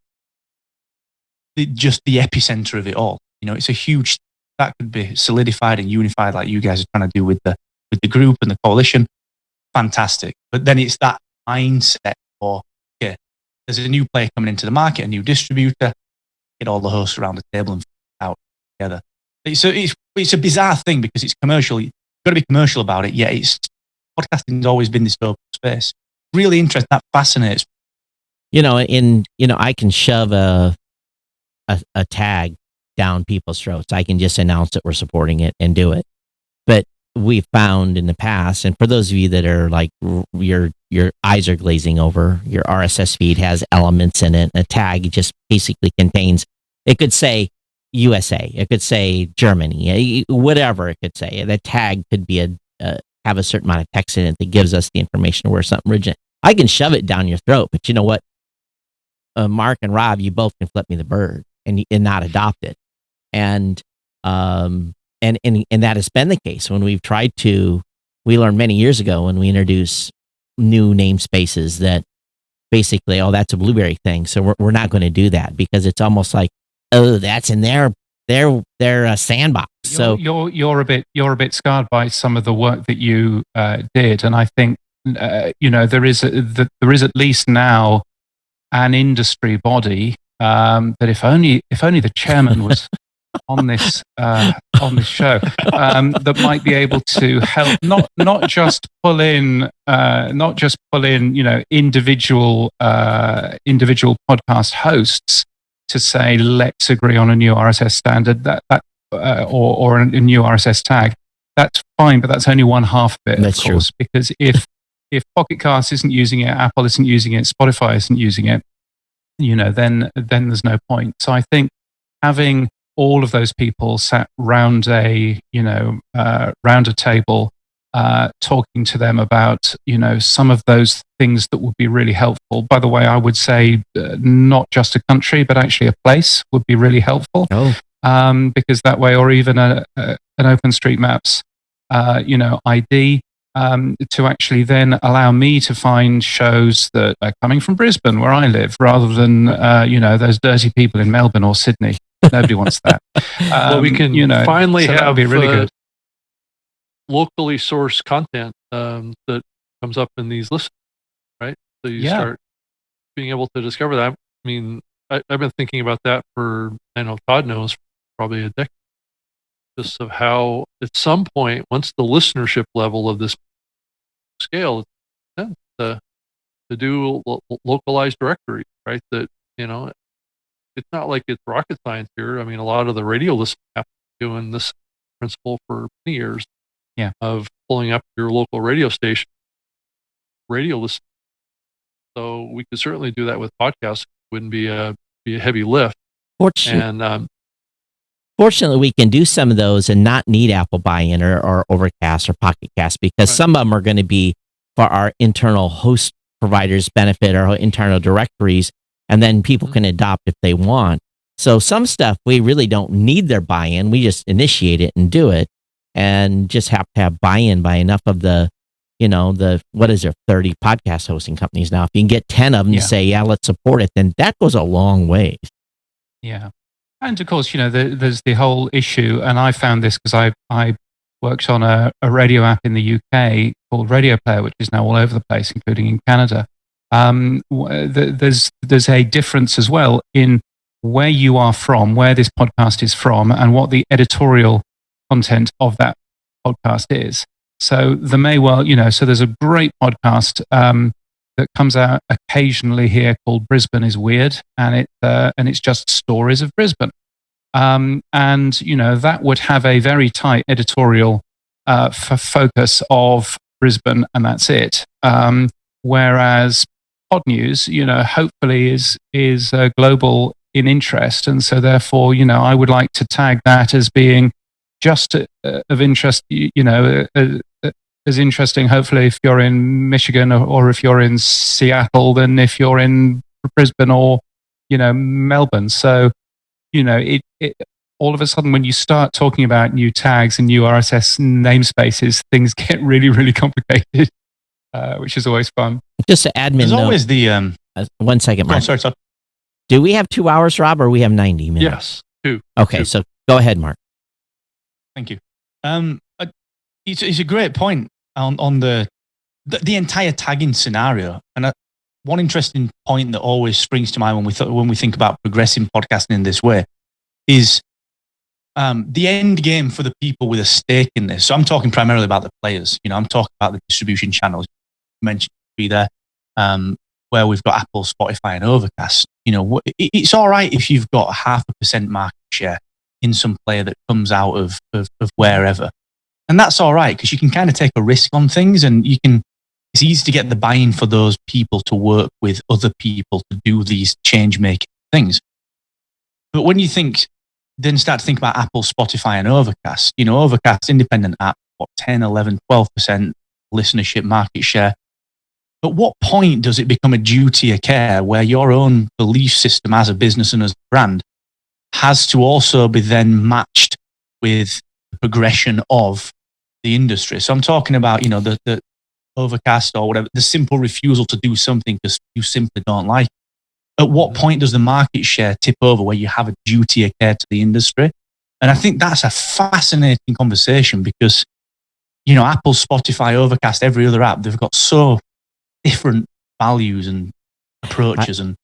just the epicenter of it all. It's a huge, that could be solidified and unified like you guys are trying to do with the group and the coalition. Fantastic. But then it's that mindset for, okay, there's a new player coming into the market, a new distributor, get all the hosts around the table and out together. It's a bizarre thing because it's commercial. You've got to be commercial about it. Yeah, podcasting's always been this open space. Really interesting. That fascinates me.
I can shove a tag down people's throats. I can just announce that we're supporting it and do it. But we've found in the past, and for those of you that are like your eyes are glazing over, your RSS feed has elements in it. A tag just basically contains. It could say USA. It could say Germany. Whatever it could say. The tag could be have a certain amount of text in it that gives us the information where something originates. I can shove it down your throat, but you know what? Mark and Rob, you both can flip me the bird and not adopt it. And that has been the case when we've tried to. We learned many years ago when we introduced new namespaces that basically, that's a Blueberry thing, so we're not going to do that because it's almost like, that's in their sandbox. So
you're a bit scarred by some of the work that you did, and I think there is at least now an industry body that if only the chairman was on this show that might be able to help not just pull in individual podcast hosts to say let's agree on a new RSS standard or a new RSS tag. That's fine, but that's only one half of it,
that's
of course, true. Because if Pocket Cast isn't using it, Apple isn't using it, Spotify isn't using it, then there's no point. So I think having all of those people sat round a table, talking to them about, some of those things that would be really helpful. By the way, I would say not just a country, but actually a place would be really helpful. Because that way, or even an OpenStreetMaps, ID, to actually then allow me to find shows that are coming from Brisbane, where I live, rather than, those dirty people in Melbourne or Sydney. Nobody wants that.
Well, we can finally
so
have
be really good.
Locally sourced content that comes up in these lists, right? So you start being able to discover that. I mean, I've been thinking about that for, I know Todd knows, probably a decade. Just of how, at some point, once the listenership level of this scale, to do localized directory, right? That, it's not like it's rocket science here. I mean, a lot of the radio listeners have been doing this principle for many years.
Yeah.
Of pulling up your local radio station, radio listen. So we could certainly do that with podcasts. It wouldn't be a heavy lift.
Fortunately, we can do some of those and not need Apple buy-in or Overcast or Pocket Cast because some of them are going to be for our internal host providers' benefit or internal directories, and then people can adopt if they want. So some stuff we really don't need their buy-in. We just initiate it and do it, and just have to have buy-in by enough of the, 30 podcast hosting companies now. If you can get 10 of them to say, yeah, let's support it, then that goes a long way.
Yeah. And of course, there's the whole issue, and I found this because I worked on a radio app in the UK called Radio Player, which is now all over the place, including in Canada. There's a difference as well in where you are from, where this podcast is from, and what the editorial content of that podcast is. So there may well, so there's a great podcast that comes out occasionally here called Brisbane is Weird, and it's just stories of Brisbane. And that would have a very tight editorial focus of Brisbane, and that's it. Whereas Pod News, hopefully is global in interest, and so therefore, I would like to tag that as being just of interest, as interesting, hopefully, if you're in Michigan or if you're in Seattle than if you're in Brisbane or, Melbourne. So, it all of a sudden, when you start talking about new tags and new RSS namespaces, things get really, really complicated, which is always fun.
Just an admin
There's
note.
always the
1 second, Mark.
sorry.
Do we have 2 hours, Rob, or we have 90 minutes?
Yes, 2.
Okay,
2.
so go ahead, Mark.
Thank you. It's a great point on the entire tagging scenario, and one interesting point that always springs to mind when we think about progressing podcasting in this way is the end game for the people with a stake in this. So I'm talking primarily about the players. I'm talking about the distribution channels. You mentioned there, where we've got Apple, Spotify, and Overcast. It's all right if you've got 0.5% market share in some player that comes out of wherever. And that's all right, because you can kind of take a risk on things, and it's easy to get the buy-in for those people to work with other people to do these change-making things. But when you start to think about Apple, Spotify, and Overcast, Overcast, independent app, 10, 11, 12% listenership market share. At what point does it become a duty of care where your own belief system as a business and as a brand has to also be then matched with the progression of the industry? So I'm talking about, the Overcast or whatever, the simple refusal to do something because you simply don't like it. At what point does the market share tip over where you have a duty of care to the industry? And I think that's a fascinating conversation because, Apple, Spotify, Overcast, every other app, they've got so different values and approaches and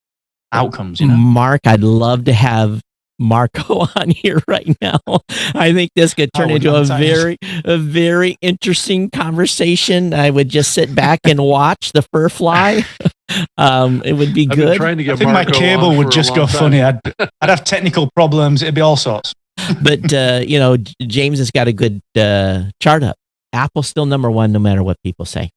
outcomes.
Mark, I'd love to have Marco on here right now. I think this could turn into a very interesting conversation. I would just sit back and watch the fur fly. It would be good.
Trying to get
I think
Marco
my cable
on
would
for
just
a
go
long time.
funny. I'd have technical problems. It'd be all sorts.
But James has got a good chart up. Apple's still number one, no matter what people say,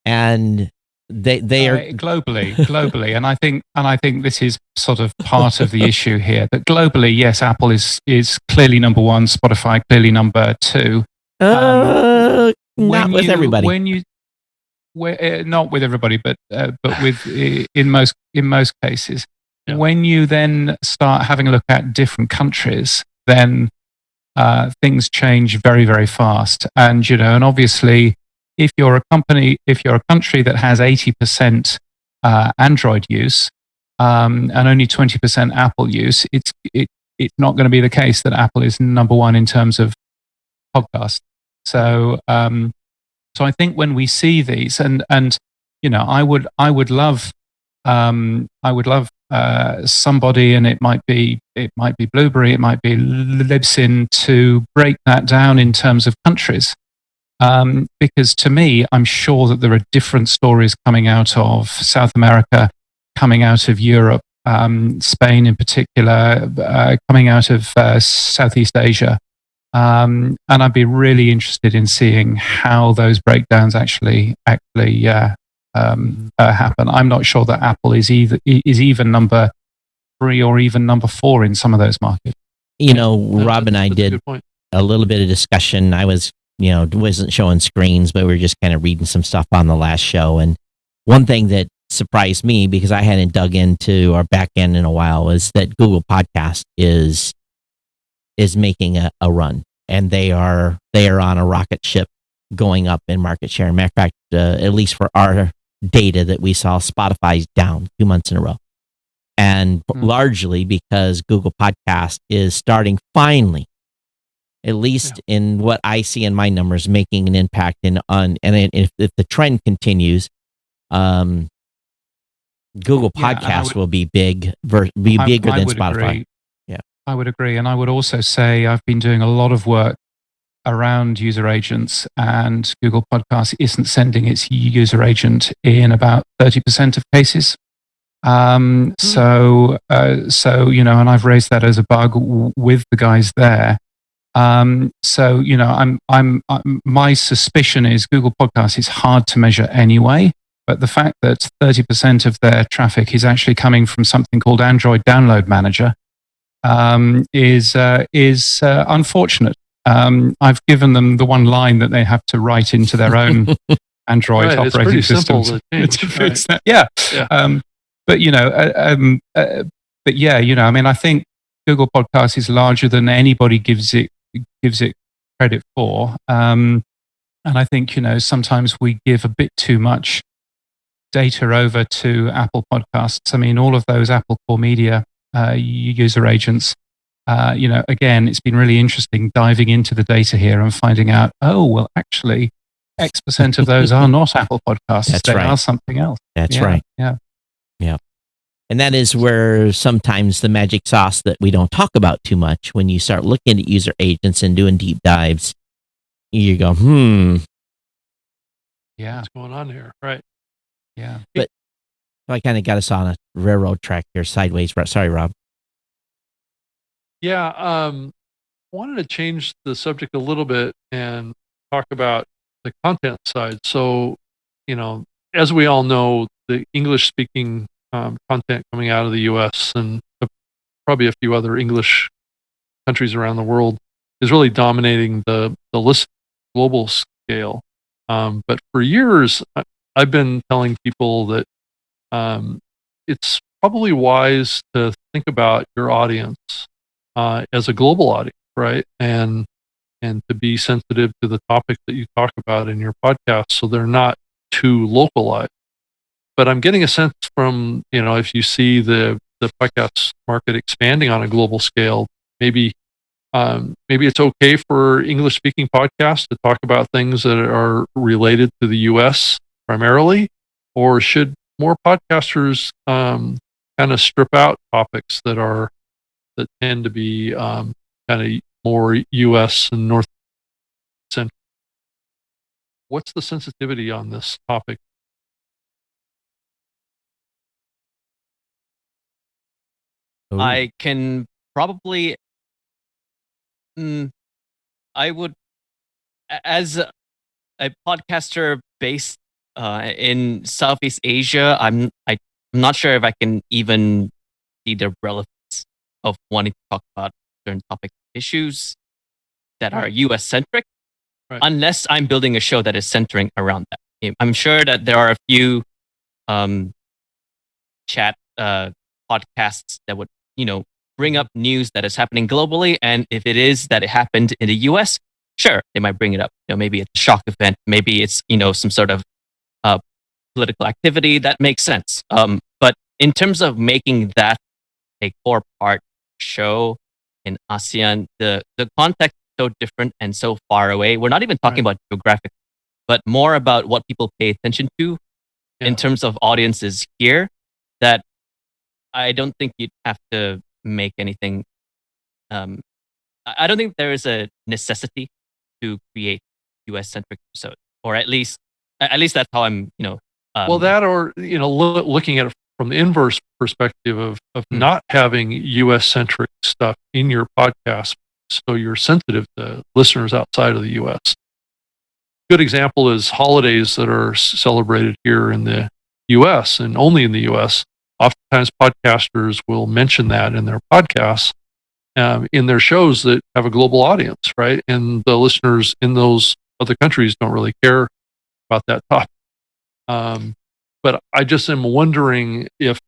and they are
globally, and I think this is sort of part of the issue here. That globally, yes, Apple is clearly number one, Spotify clearly number 2.
not with everybody.
Not with everybody, but with in most cases.
Yeah.
When you then start having a look at different countries, then things change very, very fast. And and obviously, if you're a country that has 80% Android use and only 20% Apple use, it's not going to be the case that Apple is number one in terms of podcasts. So I think when we see these, and I would love somebody, and it might be Blueberry, it might be Libsyn, to break that down in terms of countries. Because to me, I'm sure that there are different stories coming out of South America, coming out of Europe, Spain in particular, coming out of Southeast Asia. And I'd be really interested in seeing how those breakdowns actually happen. I'm not sure that Apple is even number 3 or even number 4 in some of those markets.
Rob and I did a little bit of discussion. I was, wasn't showing screens, but we were just kind of reading some stuff on the last show. And one thing that surprised me, because I hadn't dug into our back end in a while, is that Google Podcast is making a run, and they are on a rocket ship going up in market share. Matter of fact, at least for our data that we saw, Spotify's down 2 months in a row. And largely because Google Podcast is starting finally, at least in what I see in my numbers, making an impact and if the trend continues, Google Podcast will be bigger than Spotify.
Agree. Yeah, I would agree. And I would also say I've been doing a lot of work around user agents, and Google Podcast isn't sending its user agent in about 30% of cases. So and I've raised that as a bug with the guys there. My suspicion is Google Podcast is hard to measure anyway, but the fact that 30% of their traffic is actually coming from something called Android Download Manager is unfortunate. I've given them the one line that they have to write into their own Android operating systems to fix that. Yeah. But I think Google Podcasts is larger than anybody gives it credit for. And I think, sometimes we give a bit too much data over to Apple Podcasts. I mean, all of those Apple Core Media user agents, again, it's been really interesting diving into the data here and finding out, actually, X% of those are not Apple Podcasts.
That's
they
right.
are something else.
That's right.
Yeah.
And that is where sometimes the magic sauce that we don't talk about too much, when you start looking at user agents and doing deep dives, you go,
Yeah.
What's going on here? Right.
Yeah.
So I kind of got us on a railroad track here sideways. Sorry, Rob.
Yeah. Wanted to change the subject a little bit and talk about the content side. So, as we all know, the English speaking content coming out of the US and probably a few other English countries around the world is really dominating the list global scale. But for years, I've been telling people that it's probably wise to think about your audience as a global audience, right? And to be sensitive to the topics that you talk about in your podcast, so they're not too localized. But I'm getting a sense from, if you see the podcast market expanding on a global scale, maybe it's okay for English speaking podcasts to talk about things that are related to the US primarily, or should more podcasters kind of strip out topics that tend to be kind of more US and North centric? What's the sensitivity on this topic?
I can probably, I would, as a podcaster based in Southeast Asia, I'm not sure if I can even see the relevance of wanting to talk about certain topic issues that are US centric, unless I'm building a show that is centering around that. I'm sure that there are a few chat podcasts that would bring up news that is happening globally, and if it is that it happened in the US, sure, they might bring it up. Maybe it's a shock event, maybe it's some sort of political activity that makes sense. But in terms of making that a core part show in ASEAN, the context is so different and so far away. We're not even talking about geographic, but more about what people pay attention to in terms of audiences here, that I don't think you'd have to make anything. I don't think there is a necessity to create US centric episodes, or at least that's how I'm.
Well, that, or looking at it from the inverse perspective of not having US centric stuff in your podcast, so you're sensitive to listeners outside of the US. Good example is holidays that are celebrated here in the US and only in the US. Oftentimes podcasters will mention that in their podcasts, in their shows that have a global audience, right? And the listeners in those other countries don't really care about that topic. But I just am wondering if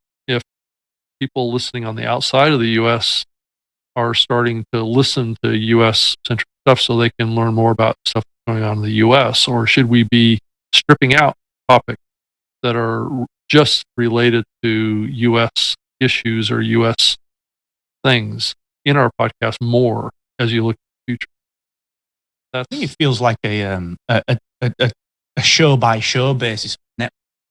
people listening on the outside of the US are starting to listen to US centric stuff so they can learn more about stuff going on in the US, or should we be stripping out topics that are just related to US issues or US things in our podcast more as you look at the future?
I think it feels like a show by show basis,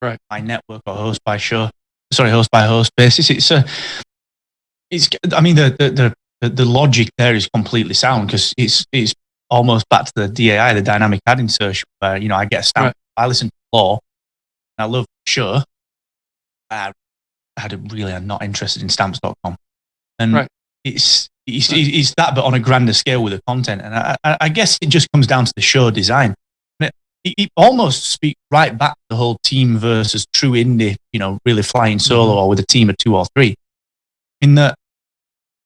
right,
by network, or host by host basis. I mean, the logic there is completely sound, because it's almost back to the DAI, the dynamic ad insertion, where I get a stamp. Right. I listen to Law, and I love the show. I'm not interested in stamps.com, and it's that, but on a grander scale with the content. And I guess it just comes down to the show design. It almost speaks right back to the whole team versus true indie, really flying solo or with a team of 2 or 3. In that,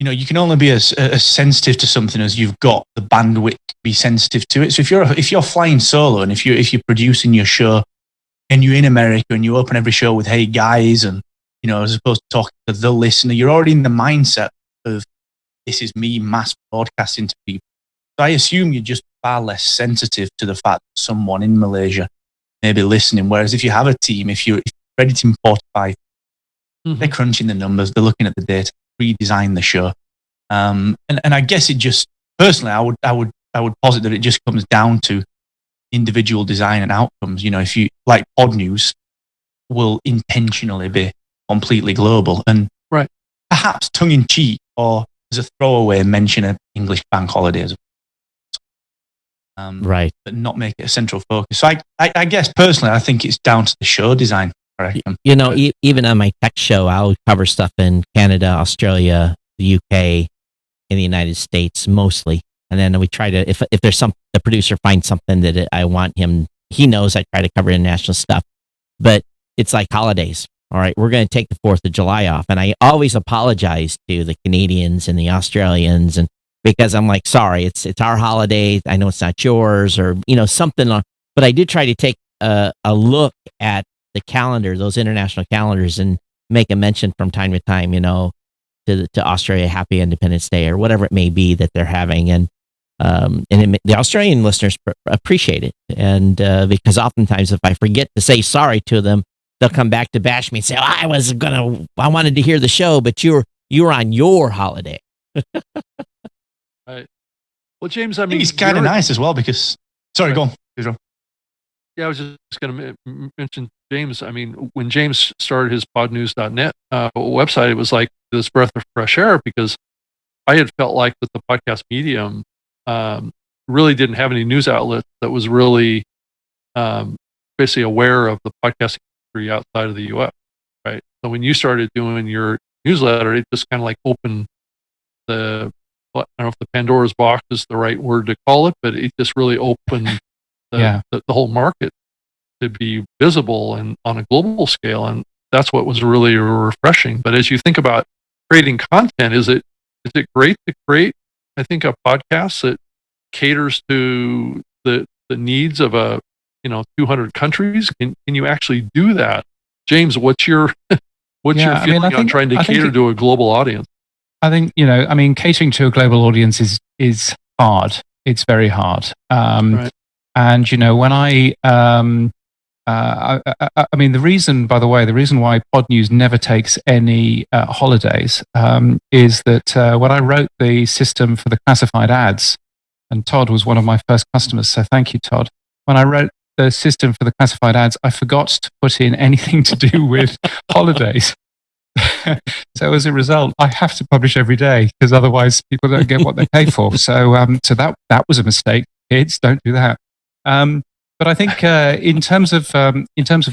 you can only be as sensitive to something as you've got the bandwidth to be sensitive to it. So if you're flying solo, and if you're producing your show and you're in America and you open every show with "Hey guys," and as opposed to talking to the listener, you're already in the mindset of this is me mass broadcasting to people. So I assume you're just far less sensitive to the fact that someone in Malaysia may be listening. Whereas if you have a team, if you're editing 45, they're crunching the numbers, they're looking at the data, redesign the show. And I guess it just, personally, I would posit that it just comes down to individual design and outcomes. You know, if you, like Pod News, will intentionally be completely global and perhaps tongue in cheek or as a throwaway mention an English bank holiday as
right,
but not make it a central focus. So I guess personally, I think it's down to the show design. I reckon.
You know, even on my tech show, I'll cover stuff in Canada, Australia, the UK, in the United States mostly, and then we try to, if there's the producer finds something that I want him, he knows I try to cover international stuff, but it's like holidays. All right, we're going to take the 4th of July off, and I always apologize to the Canadians and the Australians, and because I'm like, sorry, it's our holiday. I know it's not yours, or something. But I did try to take a look at the calendar, those international calendars, and make a mention from time to time, to Australia, Happy Independence Day, or whatever it may be that they're having, and the Australian listeners appreciate it, and because oftentimes if I forget to say sorry to them, they'll come back to bash me and say, I wanted to hear the show, but you were on your holiday.
Right. Well, James, I
think he's kind of nice as well because, sorry, go on.
Yeah, I was just going to mention James. I mean, when James started his podnews.net website, it was like this breath of fresh air because I had felt like that the podcast medium really didn't have any news outlet that was really basically aware of the podcasting industry outside of the U.S., right? So when you started doing your newsletter, it just kind of like opened I don't know if the Pandora's box is the right word to call it, but it just really opened the whole market to be visible and on a global scale. And that's what was really refreshing. But as you think about creating content, is it great to create, I think, a podcast that caters to the needs of 200 countries? Can you actually do that? James, what's your feeling on trying to cater to a global audience?
I think, catering to a global audience is hard. It's very hard.
Right.
And, when the reason why Pod News never takes any holidays is that when I wrote the system for the classified ads, and Todd was one of my first customers, so thank you, Todd. When I wrote the system for the classified ads, I forgot to put in anything to do with holidays. So as a result, I have to publish every day because otherwise people don't get what they pay for. So that was a mistake. Kids, don't do that. But I think in terms of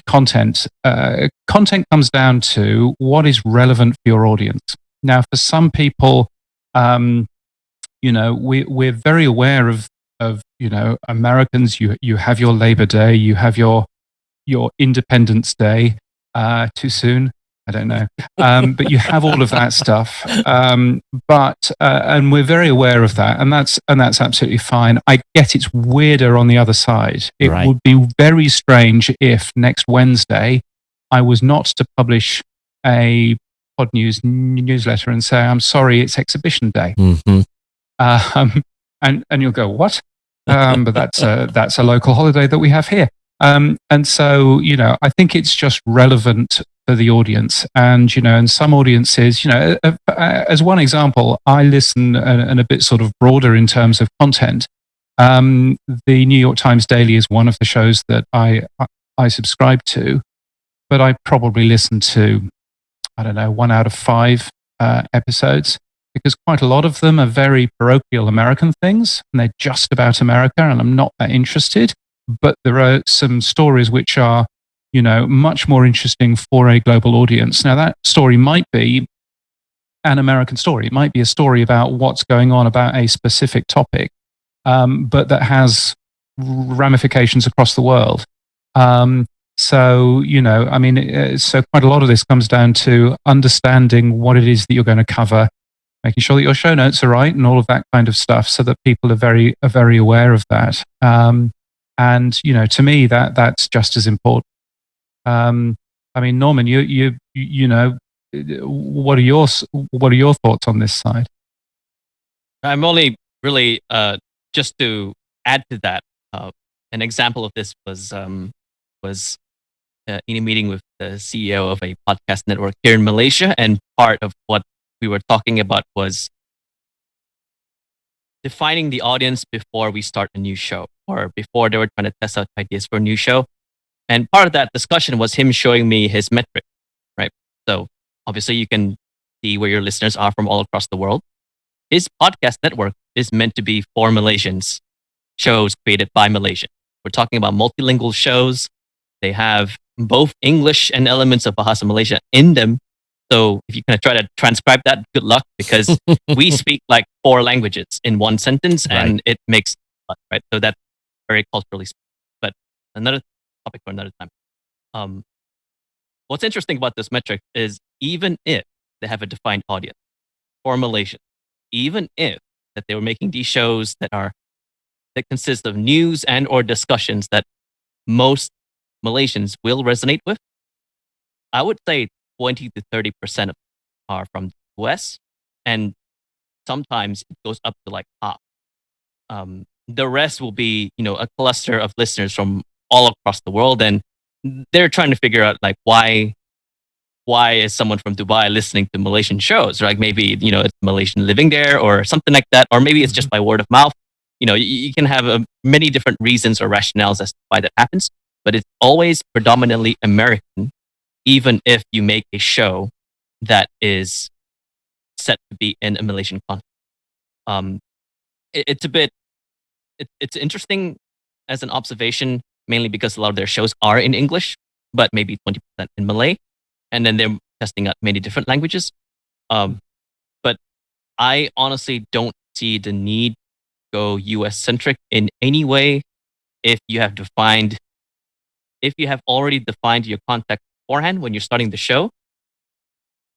content, content comes down to what is relevant for your audience. Now, for some people, we're very aware of Americans. You have your Labor Day, you have your Independence Day. Too soon? I don't know. But you have all of that stuff. And we're very aware of that, and that's absolutely fine. I get it's weirder on the other side. It would be very strange if next Wednesday I was not to publish a Pod News newsletter and say, I'm sorry, it's exhibition day.
Mm-hmm.
And you'll go, what? But that's a local holiday that we have here. And so, I think it's just relevant for the audience. And, and some audiences, as one example, I listen and a bit sort of broader in terms of content. The New York Times Daily is one of the shows that I subscribe to, but I probably listen to, 1 out of 5 episodes, because quite a lot of them are very parochial American things, and they're just about America, and I'm not that interested. But there are some stories which are, much more interesting for a global audience. Now, that story might be an American story. It might be a story about what's going on about a specific topic, but that has ramifications across the world. So quite a lot of this comes down to understanding what it is that you're going to cover, making sure that your show notes are right and all of that kind of stuff, so that people are very aware of that. And to me, that's just as important. Norman, what are your thoughts on this side?
I'm only really just to add to that. An example of this was in a meeting with the CEO of a podcast network here in Malaysia, and part of what we were talking about was defining the audience before we start a new show, or before they were trying to test out ideas for a new show. And part of that discussion was him showing me his metric, right? So obviously you can see where your listeners are from all across the world. His podcast network is meant to be for Malaysians, shows created by Malaysians. We're talking about multilingual shows. They have both English and elements of Bahasa Malaysia in them. So if you kind of try to transcribe that, good luck, because we speak like 4 languages in one sentence, and it makes sense, right. So that's very culturally. But another topic for another time. What's interesting about this metric is even if they have a defined audience for Malaysians, even if that they were making these shows that consist of news and or discussions that most Malaysians will resonate with, I would say 20 to 30% of them are from the US, and sometimes it goes up to like half. The rest will be, a cluster of listeners from all across the world, and they're trying to figure out like why is someone from Dubai listening to Malaysian shows? Like maybe it's Malaysian living there or something like that, or maybe it's just by word of mouth. You can have many different reasons or rationales as to why that happens, but it's always predominantly American, even if you make a show that is set to be in a Malaysian context. It's interesting as an observation, mainly because a lot of their shows are in English, but maybe 20% in Malay, and then they're testing out many different languages. But I honestly don't see the need to go US centric in any way if you have already defined your context beforehand when you're starting the show,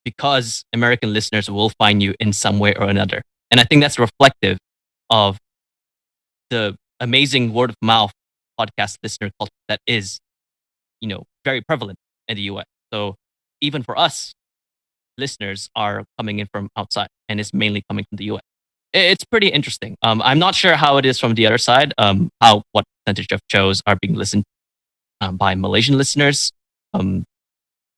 because American listeners will find you in some way or another. And I think that's reflective of the amazing word of mouth podcast listener culture that is, very prevalent in the US. So even for us, listeners are coming in from outside, and it's mainly coming from the US. It's pretty interesting. I'm not sure how it is from the other side, what percentage of shows are being listened by Malaysian listeners,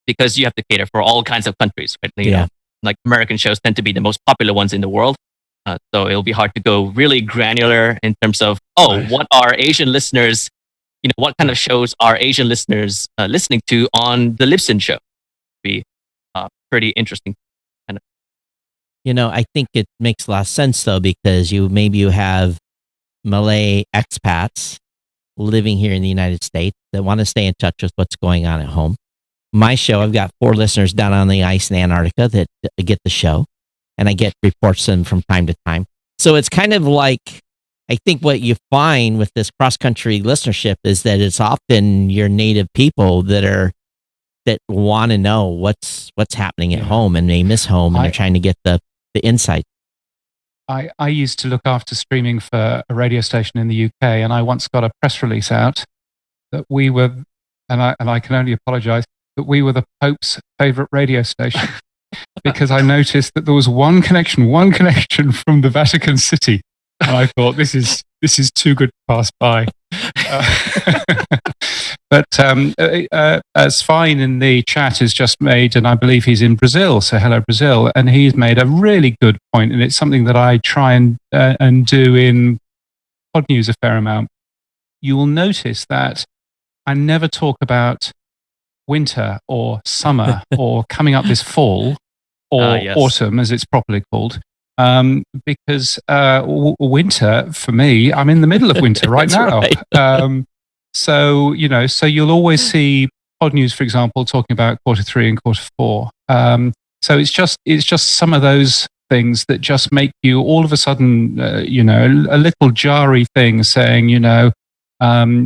because you have to cater for all kinds of countries, right? Like American shows tend to be the most popular ones in the world. So it'll be hard to go really granular in terms of, what are Asian listeners, what kind of shows are Asian listeners listening to on the Libsyn show? Be pretty interesting.
I think it makes a lot of sense though, because you have Malay expats living here in the United States that want to stay in touch with what's going on at home. My show, I've got 4 listeners down on the ice in Antarctica that get the show, and I get reports from them from time to time. So it's kind of like, I think what you find with this cross-country listenership is that it's often your native people that want to know what's happening at home, and they miss home, and they're trying to get the insight.
I used to look after streaming for a radio station in the UK, and I once got a press release out that we were, and I can only apologize, that we were the Pope's favorite radio station, because I noticed that there was one connection from the Vatican City, and I thought this is too good to pass by. But as Fine in the chat has just made, and I believe he's in Brazil, so hello Brazil, and he's made a really good point, and it's something that I try and do in Pod News a fair amount. You will notice that I never talk about winter or summer or coming up this fall or autumn, as it's properly called, because winter for me, I'm in the middle of winter right now.
Right.
So you'll always see Pod News, for example, talking about Q3 and Q4. So it's just some of those things that just make you all of a sudden, a little jarry thing saying,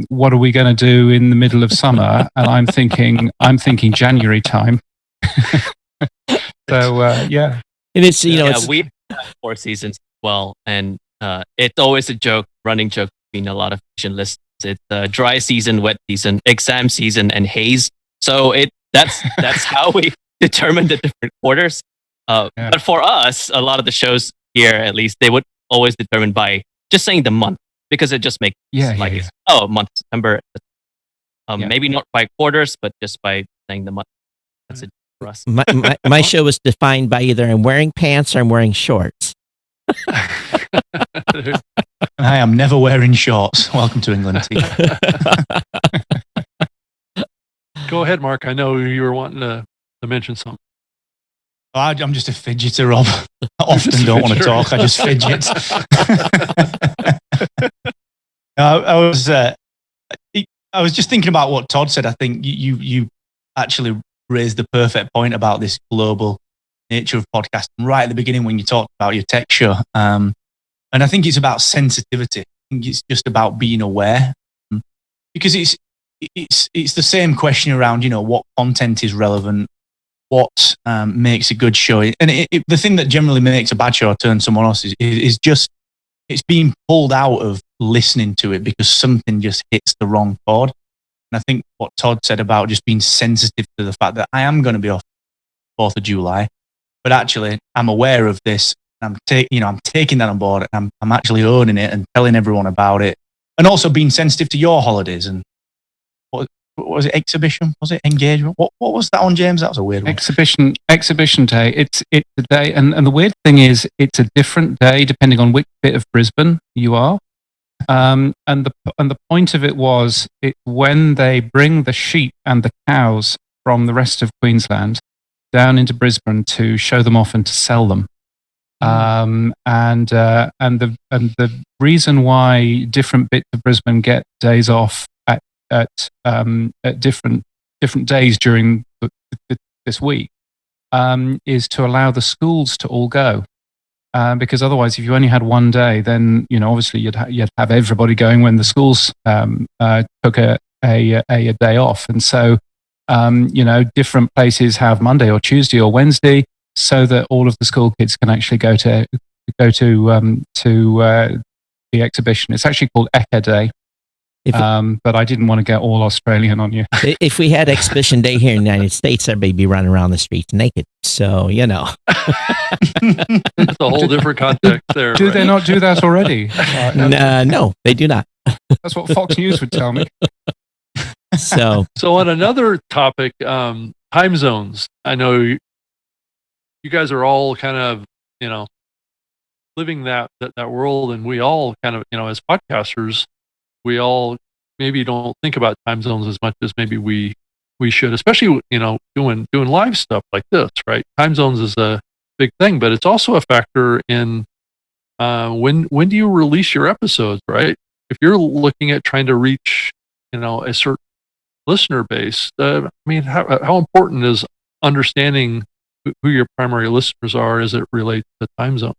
what are we going to do in the middle of summer? And I'm thinking January time. So yeah,
it is.
We have 4 seasons as well, and it's always a running joke between a lot of Asian listeners. It's dry season, wet season, exam season, and haze. So that's how we determine the different quarters. But for us, a lot of the shows here, at least, they would always determined by just saying the month, because it just makes month September. Maybe not by quarters, but just by saying the month. That's it for us.
My show is defined by either I'm wearing pants or I'm wearing shorts.
I am never wearing shorts. Welcome to England.
Go ahead, Mark. I know you were wanting to mention something.
I'm just a fidgeter, Rob. I often don't want to talk. I just fidget. I was just thinking about what Todd said. I think you actually raised the perfect point about this global nature of podcasting right at the beginning when you talked about your tech show. And I think it's about sensitivity. I think it's just about being aware, because it's the same question around, what content is relevant, what makes a good show. And the thing that generally makes a bad show or turn someone else is just, it's being pulled out of listening to it because something just hits the wrong chord. And I think what Todd said about just being sensitive to the fact that I am going to be off 4th of July, but actually I'm aware of this. I'm taking that on board, and I'm actually owning it and telling everyone about it, and also being sensitive to your holidays. And what was it? Exhibition? Was it engagement? What was that on, James? That was a weird one.
Exhibition day. It's a day, and the weird thing is, it's a different day depending on which bit of Brisbane you are. And the point of it was, when they bring the sheep and the cows from the rest of Queensland down into Brisbane to show them off and to sell them. And the reason why different bits of Brisbane get days off at different days during this week is to allow the schools to all go. Because otherwise, if you only had one day, then obviously you'd have everybody going when the schools took a day off, and so different places have Monday or Tuesday or Wednesday, so that all of the school kids can actually go to the exhibition. It's actually called Eka Day. But I didn't want to get all Australian on you.
If we had Exhibition Day here in the United States, everybody would be running around the streets naked. So,
That's a whole different context there.
Do they not do that already?
No, they do not.
That's what Fox News would tell me.
So
on another topic, time zones. I know you guys are all kind of, living that world, and we all kind of, as podcasters, we all maybe don't think about time zones as much as maybe we should, especially, doing live stuff like this, right? Time zones is a big thing, but it's also a factor in when do you release your episodes, right? If you're looking at trying to reach, a certain listener base, how important is understanding who your primary listeners are as it relates to time zone?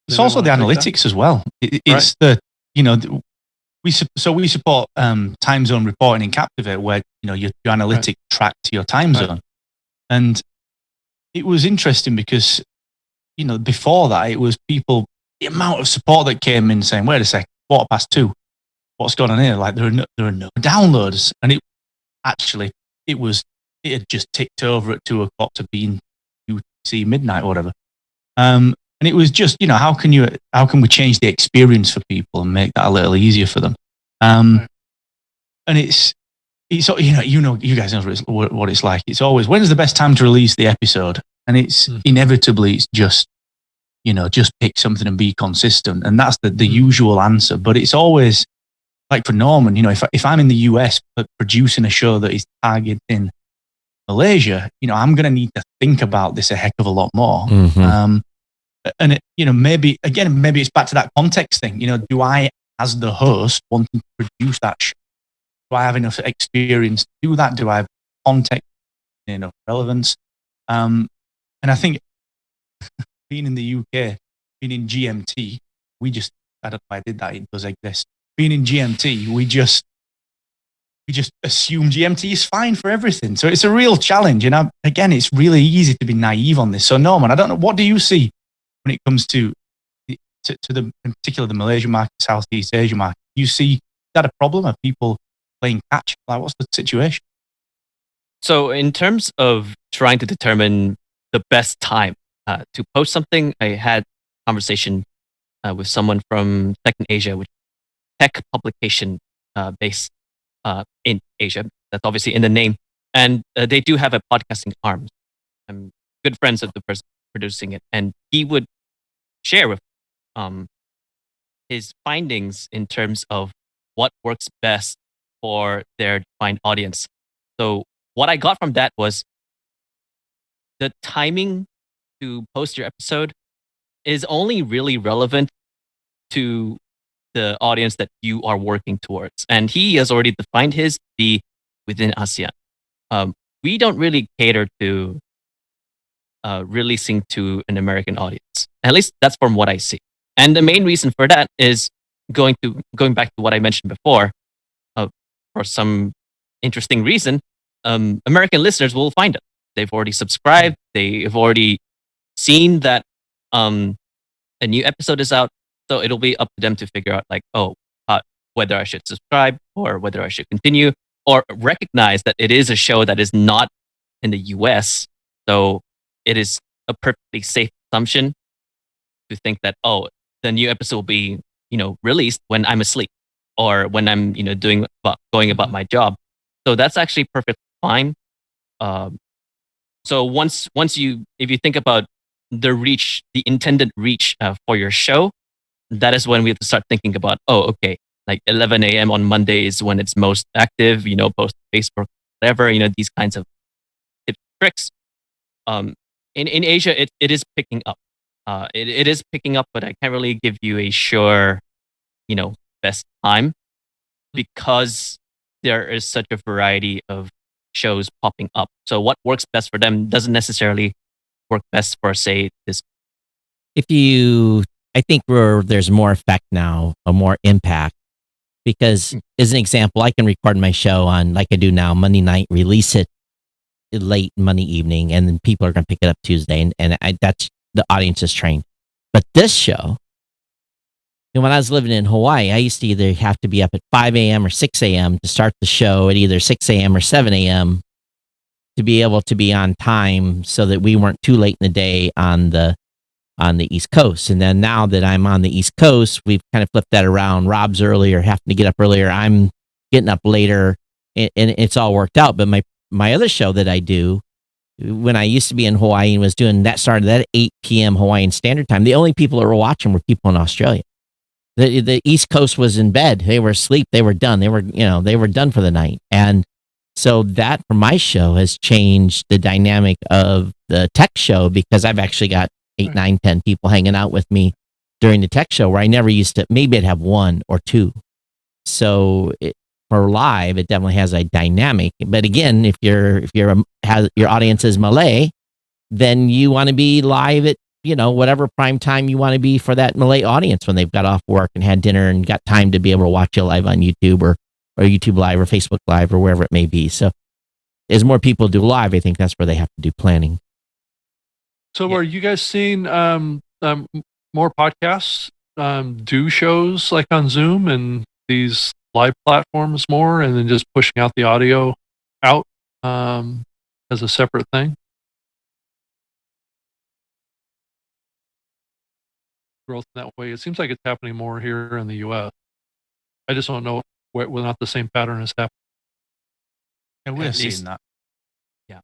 It's also the analytics as well. It's we support time zone reporting in Captivate, where your analytics track to your time zone, and it was interesting because before that it was people, the amount of support that came in saying, "Wait a sec, 2:15, what's going on here?" Like there are no downloads, and it had just ticked over at 2:00 to being UTC midnight or whatever. And it was just, how can we change the experience for people and make that a little easier for them? And it's you guys know what it's like. It's always, when's the best time to release the episode? And it's inevitably, it's just pick something and be consistent. And that's the usual answer. But it's always like for Norman, if I'm in the US producing a show that is targeting Malaysia, I'm going to need to think about this a heck of a lot more.
Mm-hmm.
And maybe it's back to that context thing. Do I, as the host, wanting to produce that show, do I have enough experience to do that? Do I have context, enough relevance? And I think being in the UK, being in GMT, I don't know why I did that. It does exist. Being in GMT, we just assume GMT is fine for everything. So it's a real challenge. And again, it's really easy to be naive on this. So Norman, I don't know, what do you see when it comes to in particular the Malaysian market, Southeast Asia market? Do you see that a problem? Are people playing catch? Like, what's the situation?
So in terms of trying to determine the best time to post something, I had a conversation with someone from Tech in Asia, which tech publication based in Asia. That's obviously in the name, and they do have a podcasting arm. I'm good friends with the person producing it, and he would share with his findings in terms of what works best for their defined audience. So what I got from that was the timing to post your episode is only really relevant to the audience that you are working towards. And he has already defined his to be within ASEAN. We don't really cater to releasing to an American audience. At least that's from what I see. And the main reason for that is going back to what I mentioned before. For some interesting reason, American listeners will find it. They've already subscribed. They've already seen that a new episode is out. So it'll be up to them to figure out, like, whether I should subscribe or whether I should continue, or recognize that it is a show that is not in the US. So it is a perfectly safe assumption to think that, the new episode will be, released when I'm asleep or when I'm, going about my job. So that's actually perfectly fine. So if you think about the reach, the intended reach for your show, that is when we have to start thinking about, okay, like 11 a.m. on Monday is when it's most active, post Facebook, whatever, these kinds of tips, tricks. In Asia, it is picking up. It is picking up, but I can't really give you a sure, best time because there is such a variety of shows popping up. So what works best for them doesn't necessarily work best for, say, this.
I think there's more effect now, a more impact, because as an example, I can record my show on, like I do now, Monday night, release it late Monday evening, and then people are going to pick it up Tuesday, and that's the audience is trained. But this show, when I was living in Hawaii, I used to either have to be up at 5 a.m. or 6 a.m. to start the show at either 6 a.m. or 7 a.m. to be able to be on time so that we weren't too late in the day on the East Coast. And then now that I'm on the East Coast, we've kind of flipped that around. Rob's earlier, having to get up earlier. I'm getting up later, and it's all worked out. But my other show that I do, when I used to be in Hawaii and was doing that, started at 8 p.m. Hawaiian Standard Time. The only people that were watching were people in Australia. The East Coast was in bed. They were asleep. They were done. They were done for the night. And so that for my show has changed the dynamic of the tech show, because I've actually got 8, 9, 10 people hanging out with me during the tech show, where I never used to. Maybe I'd have 1 or 2. So for live, it definitely has a dynamic. But again, if your audience is Malay, then you want to be live at whatever prime time you want to be for that Malay audience when they've got off work and had dinner and got time to be able to watch you live on YouTube or YouTube Live or Facebook Live or wherever it may be. So as more people do live, I think that's where they have to do planning.
So are you guys seeing more podcasts do shows like on Zoom and these live platforms more, and then just pushing out the audio out as a separate thing? Growth in that way. It seems like it's happening more here in the U.S. I just don't know whether or not the same pattern is happening.
And we're seeing that.
Yeah,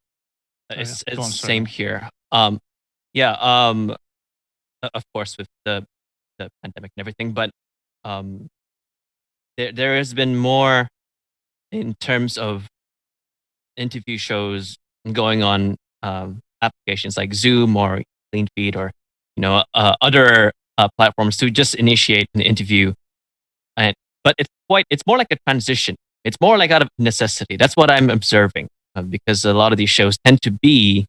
it's
Go on, sorry.
same here. Of course, with the pandemic and everything, but there has been more in terms of interview shows going on applications like Zoom or CleanFeed or other platforms to just initiate an interview. But it's more like a transition. It's more like out of necessity. That's what I'm observing, because a lot of these shows tend to be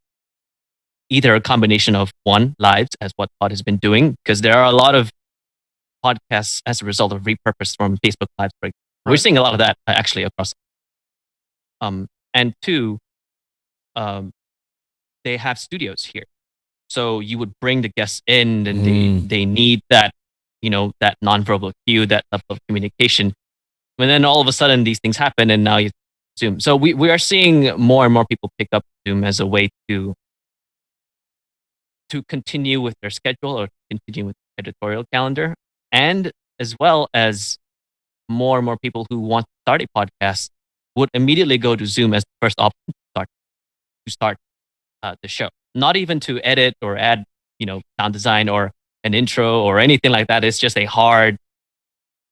either a combination of lives, as what Pod has been doing, because there are a lot of podcasts as a result of repurposed from Facebook Live. Right. We're seeing a lot of that actually across. And 2, they have studios here, so you would bring the guests in, and they need that that nonverbal cue, that level of communication. And then all of a sudden these things happen, and now you Zoom. So we are seeing more and more people pick up Zoom as a way to continue with their schedule or continue with editorial calendar, and as well as more and more people who want to start a podcast would immediately go to Zoom as the first option to start the show. Not even to edit or add, sound design or an intro or anything like that. It's just a hard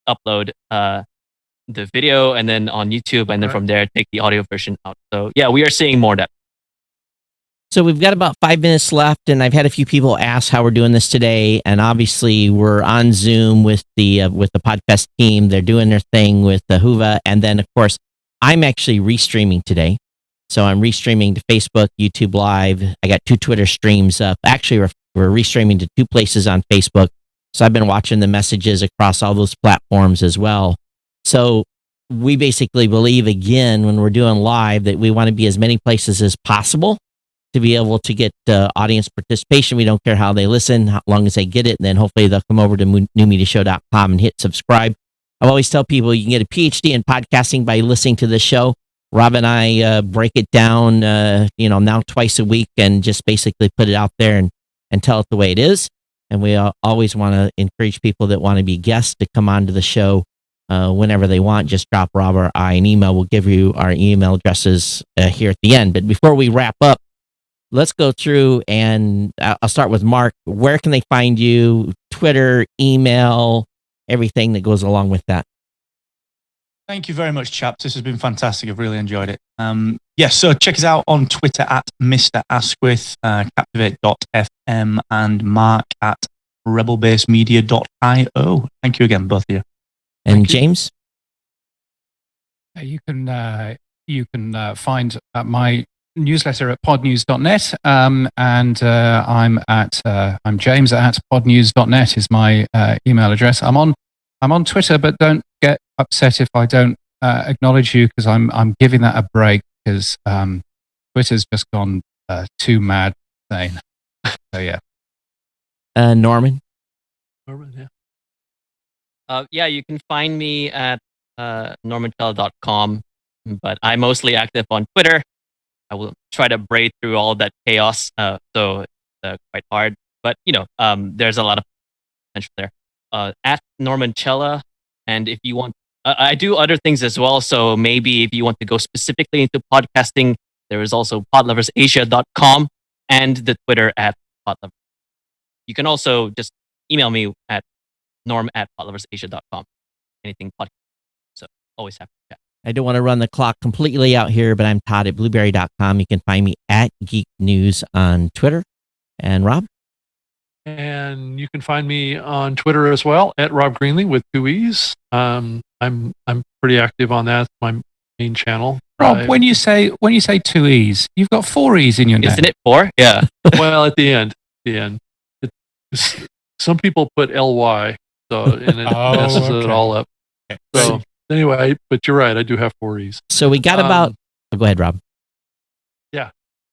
upload the video and then on YouTube, and then from there take the audio version out. So yeah, we are seeing more of that.
So we've got about 5 minutes left, and I've had a few people ask how we're doing this today. And obviously, we're on Zoom with the Podfest team. They're doing their thing with the Whova, and then of course, I'm actually restreaming today. So I'm restreaming to Facebook, YouTube Live. I got 2 Twitter streams up. Actually, we're restreaming to 2 places on Facebook. So I've been watching the messages across all those platforms as well. So we basically believe, again, when we're doing live, that we want to be as many places as possible to be able to get audience participation. We don't care how they listen, how long as they get it, and then hopefully they'll come over to newmediashow.com and hit subscribe. I always tell people you can get a PhD in podcasting by listening to this show. Rob and I break it down, now twice a week, and just basically put it out there and tell it the way it is. And we always want to encourage people that want to be guests to come on to the show whenever they want. Just drop Rob or I an email. We'll give you our email addresses here at the end. But before we wrap up, let's go through, and I'll start with Mark. Where can they find you? Twitter, email, everything that goes along with that.
Thank you very much, chaps. This has been fantastic. I've really enjoyed it. So check us out on Twitter at Mr. Asquith, Captivate.fm, and Mark at rebelbasemedia.io. Thank you again, both of you.
And James?
You can find my newsletter at podnews.net, and I'm James at podnews.net is my email address. I'm on Twitter, but don't get upset if I don't acknowledge you, because I'm giving that a break, because Twitter's just gone too mad insane. So yeah.
Norman?
Norman,
yeah. You can find me at normanchella.com, but I'm mostly active on Twitter. I will try to braid through all that chaos, so it's quite hard. But there's a lot of potential there. At Normanchella, and if you want, I do other things as well. So maybe if you want to go specifically into podcasting, there is also podloversasia.com and the Twitter at podlovers. You can also just email me at norm@podloversasia.com. Anything podcast. So always happy to chat.
I don't want to run the clock completely out here, but I'm Todd at blueberry.com. You can find me at Geek News on Twitter. And Rob?
And you can find me on Twitter as well at Rob Greenlee with 2 E's. I'm pretty active on that. It's my main channel.
Rob, when you say 2 E's, you've got 4 E's in your name.
Isn't it 4? Yeah.
Well, at the end. Some people put LY, so and it messes it all up. So anyway, but you're right. I do have 4 E's.
So we got about. Go ahead, Rob.
Yeah.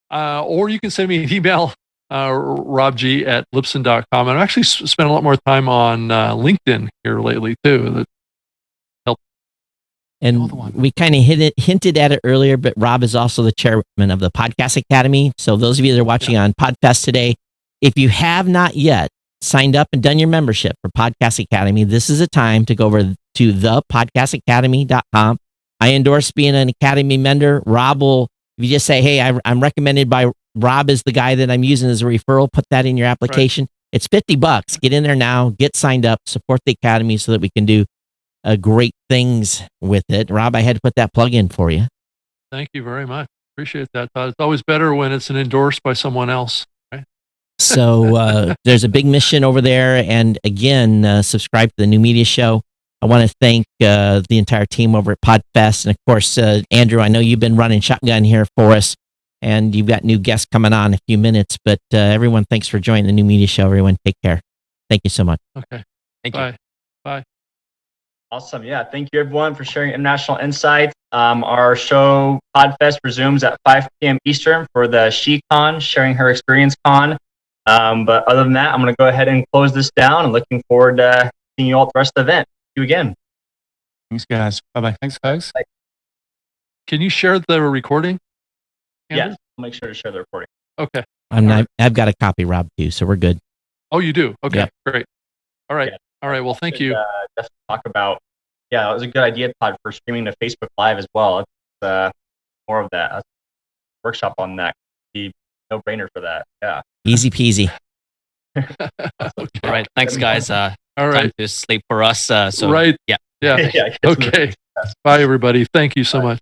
Or you can send me an email, robg@libsyn.com. And I've actually spent a lot more time on LinkedIn here lately, too. That helped.
And we kind of hinted at it earlier, but Rob is also the chairman of the Podcast Academy. So those of you that are watching on Podfest today, if you have not yet signed up and done your membership for Podcast Academy, this is a time to go over to thepodcastacademy.com. I endorse being an Academy member. Rob will, if you just say, hey, I'm recommended by Rob as the guy that I'm using as a referral, put that in your application. Right. It's $50. Get in there now, get signed up, support the Academy so that we can do great things with it. Rob, I had to put that plug in for you.
Thank you very much. Appreciate that, Todd. It's always better when it's endorsed by someone else.
So there's a big mission over there. And again, subscribe to the New Media Show. I want to thank the entire team over at Podfest. And of course, Andrew, I know you've been running shotgun here for us, and you've got new guests coming on in a few minutes. But everyone, thanks for joining the New Media Show. Everyone, take care. Thank you so much.
Okay.
Thank you.
Bye.
Awesome. Yeah. Thank you, everyone, for sharing international insights. Our show, Podfest, resumes at 5 p.m. Eastern for the SheCon, Sharing Her Experience Con. But other than that, I'm going to go ahead and close this down, and looking forward to seeing you all at the rest of the event. See you again.
Thanks, guys. Bye-bye.
Thanks, folks.
Bye.
Can you share the recording?
Yes, I'll make sure to share the recording.
Okay.
I've got a copy, Rob, too, so we're good.
Oh, you do? Okay,
Yep.
Great. All right.
Yeah.
All right. Well, thank you.
Just talk about. Yeah, that was a good idea, Todd, for streaming to Facebook Live as well. It's more of that. Workshop on that. Be no brainer for that. Yeah.
Easy peasy.
All right. Thanks, guys.
All
Time
right.
to sleep for us. So
Right.
yeah.
Yeah.
Yeah.
Okay. Bye, everybody. Thank you so much.